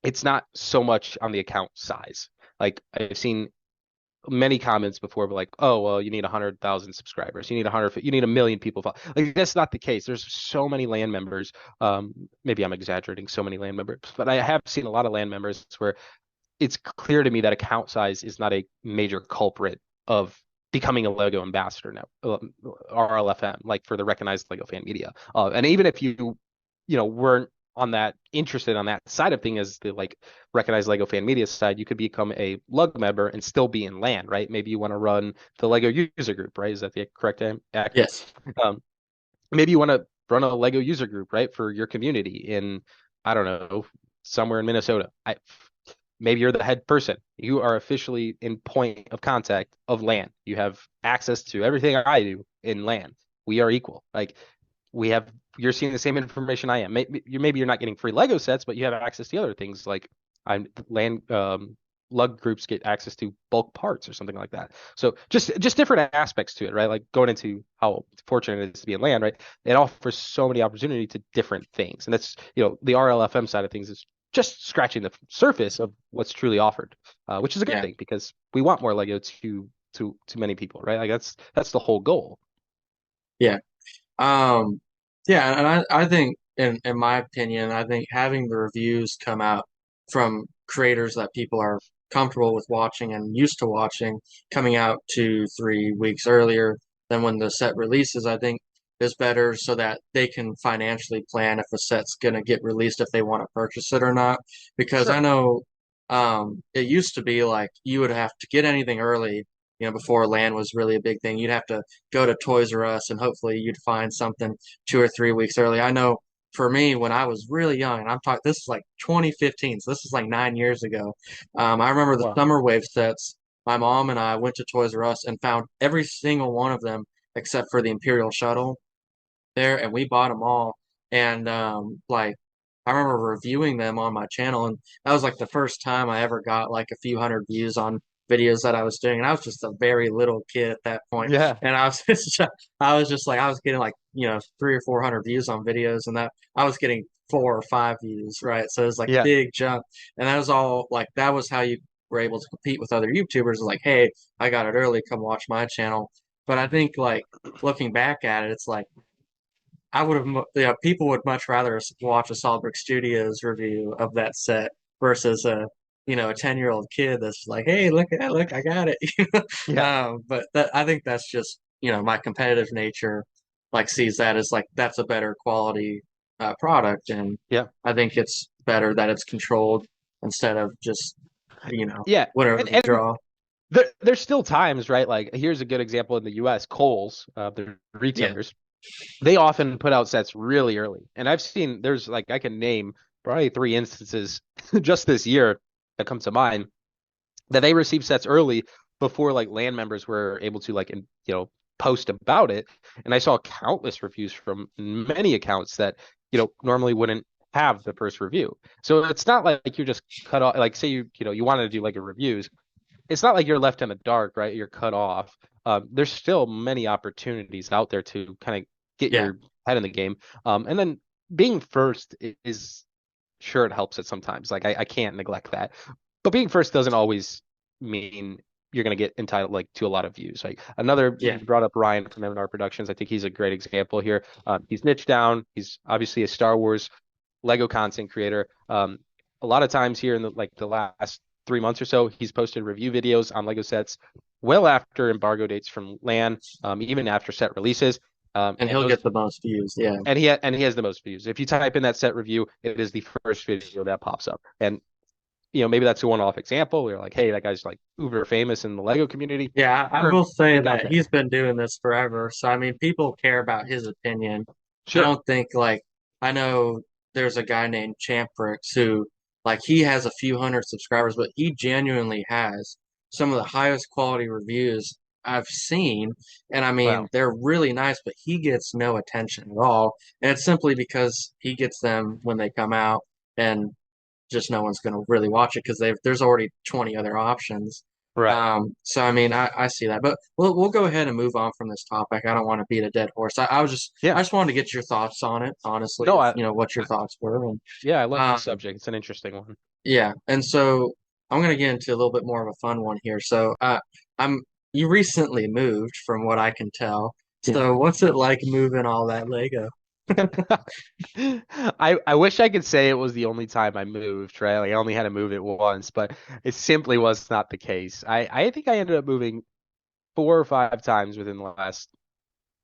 [SPEAKER 2] it's not so much on the account size. Like I've seen many comments before, but like, oh well, you need 100,000 subscribers, you need 100, you need 1 million people. Like that's not the case. There's so many land members. Maybe I'm exaggerating. So many land members, but I have seen a lot of land members where it's clear to me that account size is not a major culprit of becoming a Lego ambassador now, RLFM, like for the recognized Lego fan media. And even if weren't on that interested on that side of thing as the like recognized Lego fan media side, you could become a lug member and still be in LAN, right? Maybe you want to run the Lego user group, right? Is that the correct acronym?
[SPEAKER 1] Yes.
[SPEAKER 2] Um, Maybe you want to run a Lego user group, right, for your community in, I don't know, somewhere in Minnesota. Maybe you're the head person. You are officially in point of contact of LAN. You have access to everything I do in LAN. We are equal. Like we have, you're seeing the same information I am. Maybe you're not getting free Lego sets, but you have access to other things like I'm LAN. Lug groups get access to bulk parts or something like that. So just different aspects to it, right? Like going into how fortunate it is to be in LAN, right? It offers so many opportunity to different things, and that's the RLFM side of things is just scratching the surface of what's truly offered, which is a good
[SPEAKER 1] Yeah.
[SPEAKER 2] thing because we want more Lego to many people, right? Like that's the whole goal.
[SPEAKER 1] Yeah. Um, yeah, and I think in my opinion, I think having the reviews come out from creators that people are comfortable with watching and used to watching coming out 2, 3 weeks earlier than when the set releases, I think is better so that they can financially plan if a set's gonna get released if they want to purchase it or not. Because I
[SPEAKER 2] Sure.
[SPEAKER 1] know it used to be like you would have to get anything early, before LAN was really a big thing. You'd have to go to Toys R Us and hopefully you'd find something 2 or 3 weeks early. I know for me, when I was really young, and I'm talking, this is like 2015, so this is like 9 years ago. I remember the
[SPEAKER 2] Well,
[SPEAKER 1] Summer Wave sets. My mom and I went to Toys R Us and found every single one of them except for the Imperial Shuttle there, and we bought them all. And like I remember reviewing them on my channel, and that was like the first time I ever got like a few hundred views on videos that I was doing. And I was just a very little kid at that point,
[SPEAKER 2] yeah,
[SPEAKER 1] and I was I was just like I was getting like 300 or 400 views on videos, and that I was getting 4 or 5 views, right? So it was like a
[SPEAKER 2] yeah,
[SPEAKER 1] big jump, and that was all like that was how you were able to compete with other YouTubers. Like, hey, I got it early, come watch my channel. But I think like looking back at it, it's like I would have, people would much rather watch a Solid Brick Studios review of that set versus a 10-year-old kid that's like, hey, look, I got it.
[SPEAKER 2] yeah,
[SPEAKER 1] But I think that's just, my competitive nature, like sees that as like that's a better quality product, and
[SPEAKER 2] yeah,
[SPEAKER 1] I think it's better that it's controlled instead of just,
[SPEAKER 2] yeah.
[SPEAKER 1] whatever
[SPEAKER 2] And
[SPEAKER 1] they
[SPEAKER 2] and
[SPEAKER 1] draw.
[SPEAKER 2] there's still times, right? Like here's a good example in the U.S. Kohl's, the
[SPEAKER 1] Yeah,
[SPEAKER 2] retailers. They often put out sets really early. And I've seen there's like I can name probably 3 instances just this year that come to mind that they received sets early before like LAN members were able to post about it. And I saw countless reviews from many accounts that normally wouldn't have the first review. So it's not like you're just cut off. Like say you wanted to do like a reviews, it's not like you're left in the dark, right? You're cut off. There's still many opportunities out there to kind of get
[SPEAKER 1] yeah,
[SPEAKER 2] your head in the game. And then being first is sure it helps it sometimes. Like I can't neglect that. But being first doesn't always mean you're going to get entitled like to a lot of views. Like another,
[SPEAKER 1] yeah,
[SPEAKER 2] you brought up Ryan from M&R Productions. I think he's a great example here. He's niche down. He's obviously a Star Wars Lego content creator. A lot of times here in the last 3 months or so, he's posted review videos on Lego sets well after embargo dates from LAN, even after set releases.
[SPEAKER 1] and
[SPEAKER 2] And
[SPEAKER 1] he'll
[SPEAKER 2] those
[SPEAKER 1] get the most views. Yeah,
[SPEAKER 2] and he has the most views. If you type in that set review, it is the first video that pops up. And maybe that's a one-off example. You're like, hey, that guy's like uber famous in the Lego community.
[SPEAKER 1] yeah, I
[SPEAKER 2] Sure,
[SPEAKER 1] will say
[SPEAKER 2] look out
[SPEAKER 1] that
[SPEAKER 2] there.
[SPEAKER 1] he's been doing this forever. So, I mean, people care about his opinion. I
[SPEAKER 2] Sure.
[SPEAKER 1] don't think, like, I know there's a guy named Champrix who, like, he has a few hundred subscribers, but he genuinely has some of the highest quality reviews I've seen. And I mean,
[SPEAKER 2] Well,
[SPEAKER 1] they're really nice, but he gets no attention at all. And it's simply because he gets them when they come out, and just no one's going to really watch it because there's already 20 other options.
[SPEAKER 2] Right.
[SPEAKER 1] So I mean, I see that, but we'll go ahead and move on from this topic. I don't want to beat a dead horse. I
[SPEAKER 2] Yeah.
[SPEAKER 1] just wanted to get your thoughts on it, honestly,
[SPEAKER 2] No,
[SPEAKER 1] if you know what your
[SPEAKER 2] I
[SPEAKER 1] thoughts were. And
[SPEAKER 2] yeah, I love the
[SPEAKER 1] um,
[SPEAKER 2] subject. It's an interesting one.
[SPEAKER 1] yeah, and so I'm gonna get into a little bit more of a fun one here. So I'm you recently moved, from what I can tell. So what's it like moving all that Lego?
[SPEAKER 2] I wish I could say it was the only time I moved, right? Like I only had to move it once, but it simply was not the case. I think I ended up moving 4 or 5 times within the last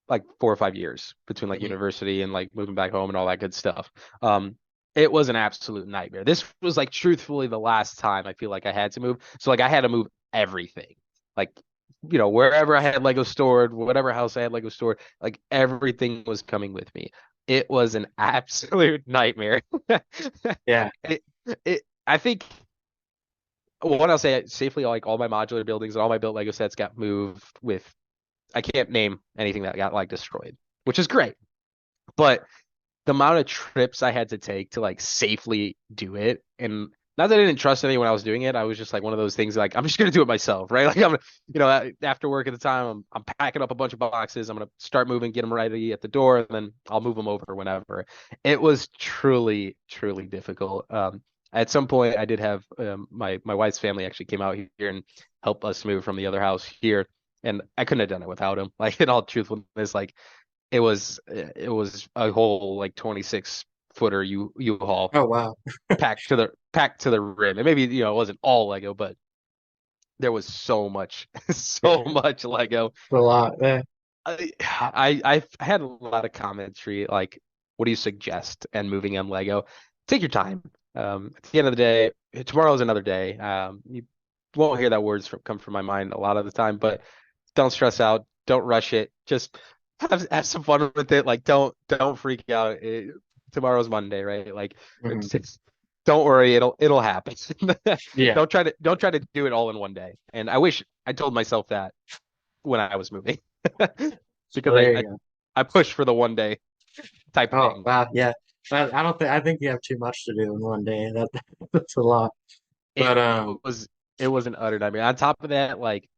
[SPEAKER 2] like 4 or 5 years between like
[SPEAKER 1] Mhm.
[SPEAKER 2] university and like moving back home and all that good stuff. Um, it was an absolute nightmare. This was like truthfully the last time I feel like I had to move. So like I had to move everything. Like, wherever I had Lego stored, whatever house I had Lego stored, like everything was coming with me. It was an absolute nightmare.
[SPEAKER 1] Yeah.
[SPEAKER 2] It, I think what I'll say safely, like all my modular buildings and all my built Lego sets got moved with, I can't name anything that got like destroyed, which is great. But the amount of trips I had to take to like safely do it, and not that I didn't trust anyone else doing it, I was just like one of those things like I'm just gonna do it myself, right? Like after work at the time, I'm packing up a bunch of boxes, I'm gonna start moving, get them ready at the door, and then I'll move them over whenever. It was truly, truly difficult. At some point, I did have my wife's family actually came out here and helped us move from the other house here, and I couldn't have done it without him. Like in all truthfulness, like it was a whole like 26-footer U-Haul
[SPEAKER 1] Oh wow.
[SPEAKER 2] packed to the rim. And maybe it wasn't all Lego, but there was so much
[SPEAKER 1] Yeah,
[SPEAKER 2] so much Lego.
[SPEAKER 1] it's a lot. Yeah.
[SPEAKER 2] I've had a lot of commentary like, what do you suggest? And moving on Lego, take your time. At the end of the day, tomorrow's another day. You won't hear that come from my mind a lot of the time, but don't stress out. Don't rush it. Just have some fun with it. Like don't freak out. Tomorrow's Monday, right? Like
[SPEAKER 1] Mhm.
[SPEAKER 2] don't worry. It'll happen.
[SPEAKER 1] Yeah.
[SPEAKER 2] Don't try to do it all in one day. And I wish I told myself that when I was moving, because
[SPEAKER 1] Well,
[SPEAKER 2] I,
[SPEAKER 1] there
[SPEAKER 2] I
[SPEAKER 1] you go.
[SPEAKER 2] I push for the one day type
[SPEAKER 1] Oh
[SPEAKER 2] thing.
[SPEAKER 1] wow. Yeah. I think you have too much to do in one day. That's a lot.
[SPEAKER 2] It
[SPEAKER 1] But
[SPEAKER 2] was it was an utter nightmare. On top of that, like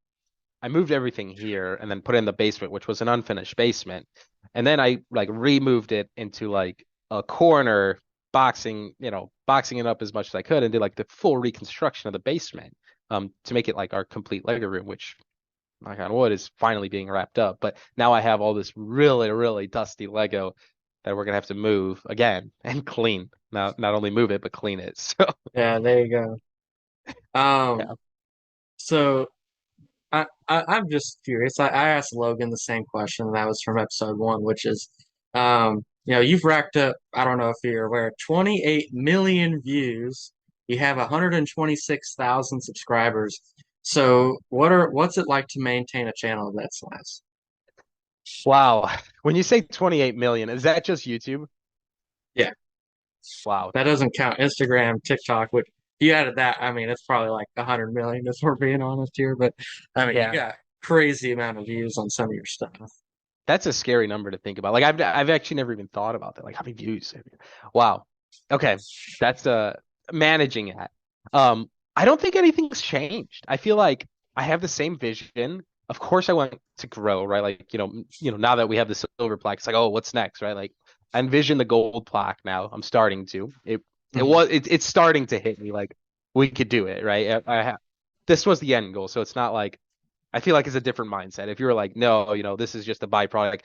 [SPEAKER 2] I moved everything here and then put it in the basement, which was an unfinished basement. And then I like removed it into like a corner, boxing it up as much as I could and did like the full reconstruction of the basement to make it like our complete Lego room, which knock on wood is finally being wrapped up. But now I have all this really, really dusty Lego that we're gonna have to move again and clean. Now, not only move it, but clean it. So
[SPEAKER 1] yeah, there you go. Um,
[SPEAKER 2] yeah.
[SPEAKER 1] so I'm just curious. I asked Logan the same question, and that was from episode one, which is, you've racked up, I don't know if you're aware, 28 million views. You have 126,000 subscribers. So what's it like to maintain a channel of that size?
[SPEAKER 2] Wow. When you say 28 million, is that just YouTube?
[SPEAKER 1] Yeah,
[SPEAKER 2] Wow.
[SPEAKER 1] that doesn't count Instagram, TikTok, which if you added that, I mean, it's probably like 100 million if we're being honest here. But I mean, you
[SPEAKER 2] Yeah.
[SPEAKER 1] got crazy amount of views on some of your stuff.
[SPEAKER 2] That's a scary number to think about. Like I've actually never even thought about that. Like how many views? Wow. Okay. That's managing it. I don't think anything's changed. I feel like I have the same vision. Of course I want to grow, right? Like, now that we have the silver plaque, it's like, oh, what's next, right? Like I envision the gold plaque now. I'm starting to.
[SPEAKER 1] Mhm.
[SPEAKER 2] It's starting to hit me like we could do it, right? This was the end goal. So it's not like I feel like it's a different mindset. If you were like, no, this is just a byproduct.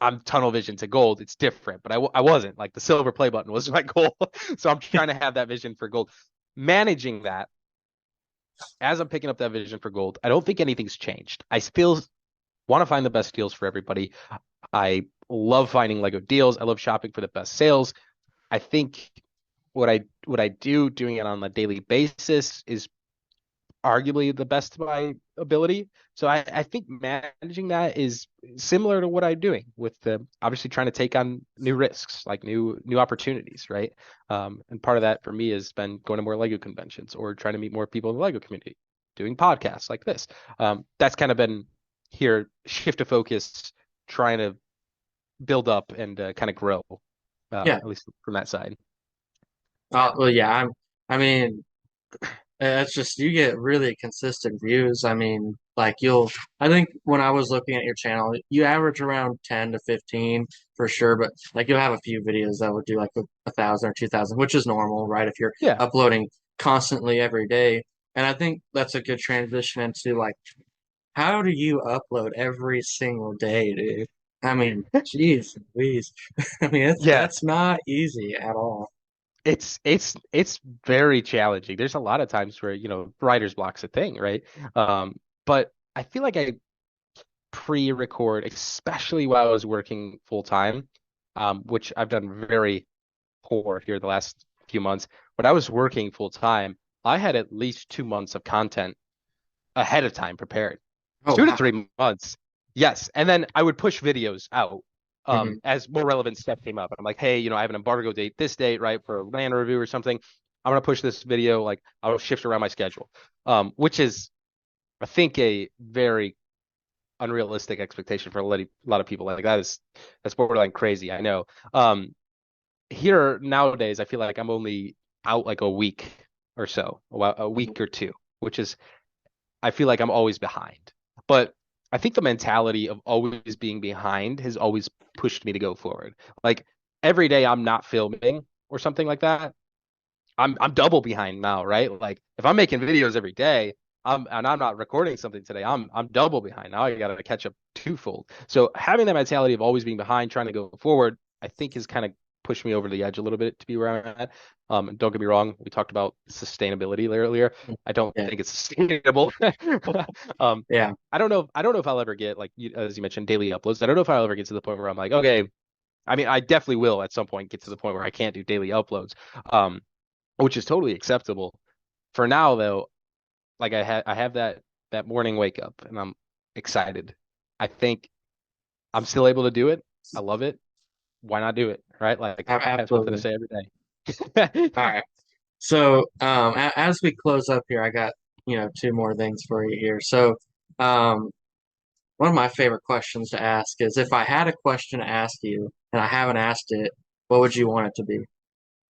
[SPEAKER 2] I'm tunnel vision to gold. It's different, but I wasn't. Like the silver play button was my goal. So I'm trying to have that vision for gold. Managing that as I'm picking up that vision for gold, I don't think anything's changed. I still want to find the best deals for everybody. I love finding Lego deals. I love shopping for the best sales. I think what I do doing it on a daily basis is arguably the best of my ability. So I think managing that is similar to what I'm doing with the obviously trying to take on new risks, like new opportunities, right? And part of that for me has been going to more Lego conventions or trying to meet more people in the Lego community, doing podcasts like this. That's kind of been here, shift of focus, trying to build up and kind of grow,
[SPEAKER 1] Yeah.
[SPEAKER 2] at least from that side.
[SPEAKER 1] Well, yeah. I mean, It's just you get really consistent views. I mean, like I think when I was looking at your channel, you average around 10 to 15 for sure, but like you'll have a few videos that would do like a thousand or 2,000, which is normal, right? If you're
[SPEAKER 2] Yeah.
[SPEAKER 1] uploading constantly every day. And I think that's a good transition into like, how do you upload every single day, dude? I mean, geez, please. I mean,
[SPEAKER 2] Yeah.
[SPEAKER 1] that's not easy at all.
[SPEAKER 2] It's very challenging. There's a lot of times where, writer's block's a thing, right? But I feel like I pre-record, especially while I was working full time, which I've done very poor here the last few months. When I was working full time, I had at least 2 months of content ahead of time prepared.
[SPEAKER 1] Oh,
[SPEAKER 2] Two to
[SPEAKER 1] wow.
[SPEAKER 2] 3 months. Yes. And then I would push videos out
[SPEAKER 1] Hmm.
[SPEAKER 2] as more relevant stuff came up. I'm like, hey, I have an embargo date this date, right, for a land review or something. I'm gonna push this video, like I'll shift around my schedule. Which is I think a very unrealistic expectation for a lot of people. Like that's borderline crazy, I know. Here nowadays, I feel like I'm only out like a week or so, a week or two, which is I feel like I'm always behind. But I think the mentality of always being behind has always pushed me to go forward. Like every day I'm not filming or something like that, I'm double behind now, right? Like if I'm making videos every day, I'm not recording something today, I'm double behind. Now I gotta catch up twofold. So having that mentality of always being behind, trying to go forward, I think has kind of pushed me over the edge a little bit to be where I'm at. Don't get me wrong, we talked about sustainability earlier. I don't
[SPEAKER 1] Yeah.
[SPEAKER 2] think it's sustainable. um,
[SPEAKER 1] Yeah.
[SPEAKER 2] I don't know if I'll ever get like as you mentioned daily uploads. I don't know if I'll ever get to the point where I'm like, okay, I mean, I definitely will at some point get to the point where I can't do daily uploads. Um, which is totally acceptable. For now, though, like I have that morning wake up, and I'm excited. I think I'm still able to do it. I love it. Why not do it? Right? Like have something to
[SPEAKER 1] Absolutely.
[SPEAKER 2] say every day.
[SPEAKER 1] All right. So, as we close up here, I got, two more things for you here. So, um, one of my favorite questions to ask is if I had a question to ask you and I haven't asked it, what would you want it to be?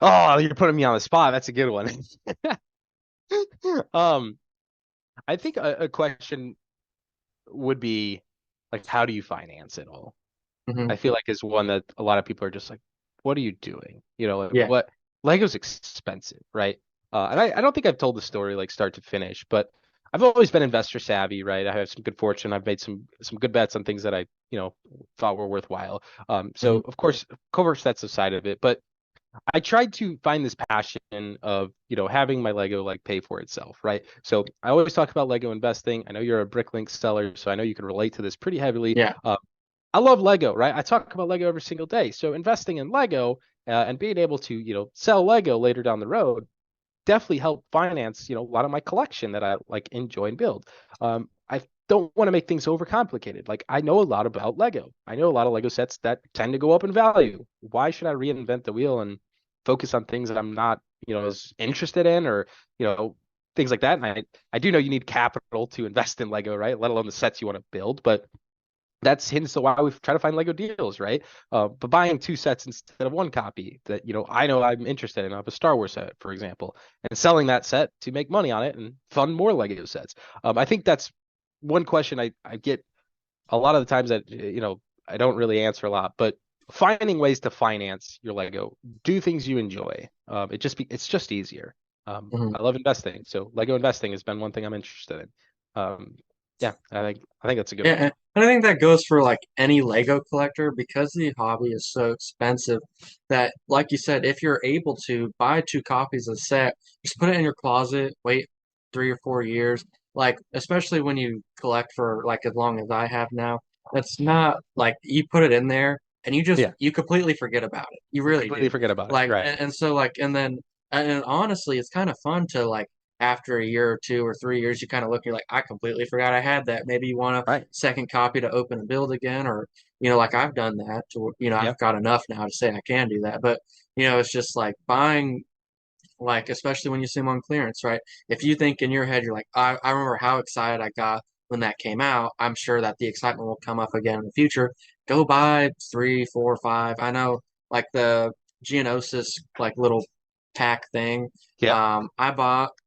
[SPEAKER 2] Oh, you're putting me on the spot. That's a good one. Um, I think a question would be like, how do you finance it all?
[SPEAKER 1] Hmm.
[SPEAKER 2] I feel like is one that a lot of people are just like, what are you doing? Like
[SPEAKER 1] Yeah.
[SPEAKER 2] what Lego's expensive, right? And I don't think I've told the story like start to finish, but I've always been investor savvy, right? I have some good fortune. I've made some good bets on things that I, thought were worthwhile. So
[SPEAKER 1] Hmm.
[SPEAKER 2] of course that's the side of it, but I tried to find this passion of, having my Lego like pay for itself, right? So I always talk about Lego investing. I know you're a Bricklink seller, so I know you can relate to this pretty heavily.
[SPEAKER 1] Yeah.
[SPEAKER 2] I love Lego, right? I talk about Lego every single day. So investing in Lego and being able to, sell Lego later down the road definitely help finance, a lot of my collection that I like enjoy and build. I don't want to make things overcomplicated. Like I know a lot about Lego. I know a lot of Lego sets that tend to go up in value. Why should I reinvent the wheel and focus on things that I'm not, as interested in or, things like that? And I do know you need capital to invest in Lego, right? Let alone the sets you want to build, but that's hints to why we try to find Lego deals, right? But buying two sets instead of one copy that I know I'm interested in, of a Star Wars set, for example, and selling that set to make money on it and fund more Lego sets. I think that's one question I get a lot of the times that I don't really answer a lot, but finding ways to finance your Lego, do things you enjoy. It's just easier.
[SPEAKER 1] Hmm.
[SPEAKER 2] I love investing, so Lego investing has been one thing I'm interested in. Yeah, I think that's a good
[SPEAKER 1] Yeah,
[SPEAKER 2] one.
[SPEAKER 1] and I think that goes for like any Lego collector because the hobby is so expensive that, like you said, if you're able to buy two copies of the set, just put it in your closet, wait 3 or 4 years. Like, especially when you collect for like as long as I have now, that's not like you put it in there and
[SPEAKER 2] Yeah.
[SPEAKER 1] you completely forget about it. You really
[SPEAKER 2] Completely
[SPEAKER 1] do.
[SPEAKER 2] forget about it.
[SPEAKER 1] Like,
[SPEAKER 2] Right.
[SPEAKER 1] and so like, and honestly, it's kind of fun to like after a year or 2 or 3 years, you kind of look, you're like, I completely forgot I had that. Maybe you want a
[SPEAKER 2] Right.
[SPEAKER 1] second copy to open and build again, or, like I've done that to, I've
[SPEAKER 2] Yep.
[SPEAKER 1] got enough now to say I can do that. But, it's just like buying, like, especially when you see them on clearance, right? If you think in your head, you're like, I remember how excited I got when that came out. I'm sure that the excitement will come up again in the future. Go buy three, four, five. I know, like the Geonosis, like little pack thing.
[SPEAKER 2] Yep.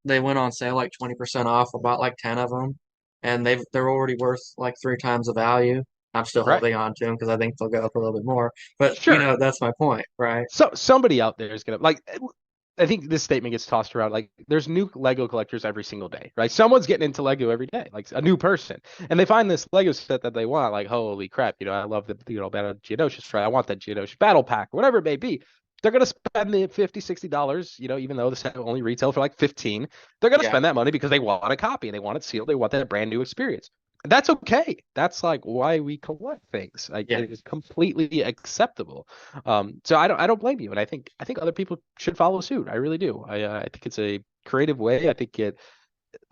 [SPEAKER 1] They went on sale like 20% off. I bought like 10 of them, and they're already worth like three times the value. I'm still
[SPEAKER 2] Right.
[SPEAKER 1] holding on to them because I think they'll go up a little bit more. But
[SPEAKER 2] Sure.
[SPEAKER 1] that's my point, right?
[SPEAKER 2] So somebody out there is gonna like. I think this statement gets tossed around like there's new Lego collectors every single day, right? Someone's getting into Lego every day, like a new person, and they find this Lego set that they want, like holy crap, I love the Battle Geonosis try, I want that Geonosis battle pack, whatever it may be. They're gonna spend the 50, $60, even though the set only retail for like 15. They're gonna
[SPEAKER 1] Yeah,
[SPEAKER 2] spend that money because they want a copy, they want it sealed, they want that brand new experience. That's okay. That's like why we collect things. Like
[SPEAKER 1] yeah,
[SPEAKER 2] it is completely acceptable. So I don't blame you, and I think other people should follow suit. I really do. I think it's a creative way. I think it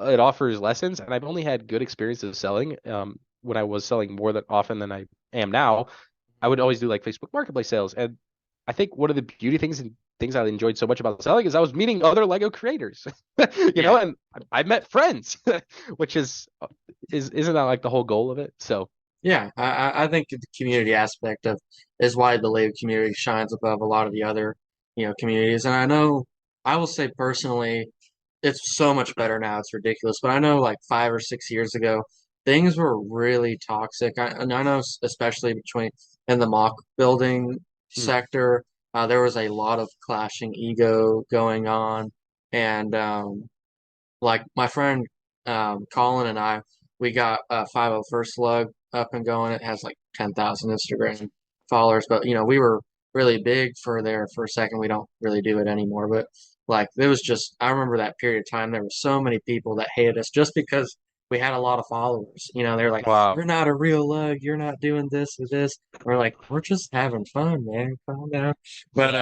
[SPEAKER 2] offers lessons, and I've only had good experiences selling. When I was selling more than often than I am now, I would always do like Facebook Marketplace sales, and I think one of the beauty things and things I enjoyed so much about selling is I was meeting other Lego creators,
[SPEAKER 1] yeah.
[SPEAKER 2] and I met friends, which isn't that like the whole goal of it? So
[SPEAKER 1] Yeah, I think the community aspect of is why the Lego community shines above a lot of the other, communities. And I know, I will say personally, it's so much better now. It's ridiculous. But I know like 5 or 6 years ago, things were really toxic. And I know especially between in the mock building
[SPEAKER 2] mm,
[SPEAKER 1] sector, there was a lot of clashing ego going on, and like my friend Colin and I, we got 501st Slug up and going. It has like 10,000 Instagram followers, but we were really big for there for a second. We don't really do it anymore, but like it was just I remember that period of time. There were so many people that hated us just because we had a lot of followers. They're like,
[SPEAKER 2] wow.
[SPEAKER 1] "You're not a real lug. You're not doing this or this." We're like, "We're just having fun, man. Calm down." But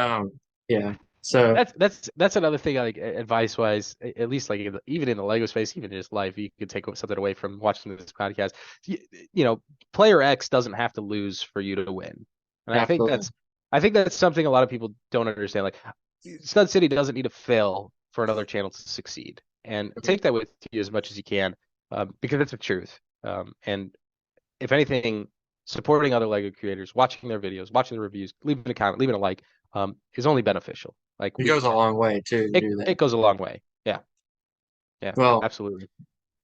[SPEAKER 1] yeah. So
[SPEAKER 2] That's another thing like advice wise, at least like even in the Lego space, even just life, you could take something away from watching this podcast. You, player X doesn't have to lose for you to win, and I think
[SPEAKER 1] absolutely.
[SPEAKER 2] that's something a lot of people don't understand. Like Stud City doesn't need to fail for another channel to succeed, and take that with you as much as you can, because it's the truth. And if anything, supporting other Lego creators, watching their videos, watching the reviews, leaving a comment, leaving a like, is only beneficial. Like
[SPEAKER 1] It goes a long way too to
[SPEAKER 2] it
[SPEAKER 1] do that.
[SPEAKER 2] it goes a long way. Yeah, yeah,
[SPEAKER 1] Well,
[SPEAKER 2] absolutely.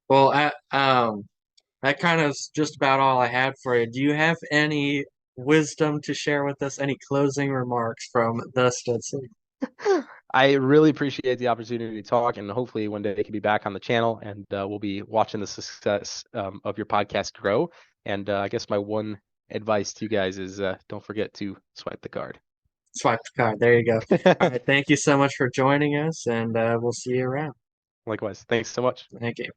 [SPEAKER 1] well, that kind of is just about all I had for you. Do you have any wisdom to share with us? Any closing remarks from the Stetson?
[SPEAKER 2] I really appreciate the opportunity to talk, and hopefully one day I can be back on the channel, and we'll be watching the success of your podcast grow. And I guess my one advice to you guys is don't forget to swipe the card.
[SPEAKER 1] Swipe the card. There you go. All right. Thank you so much for joining us, and we'll see you around.
[SPEAKER 2] Likewise, thanks so much.
[SPEAKER 1] Thank you.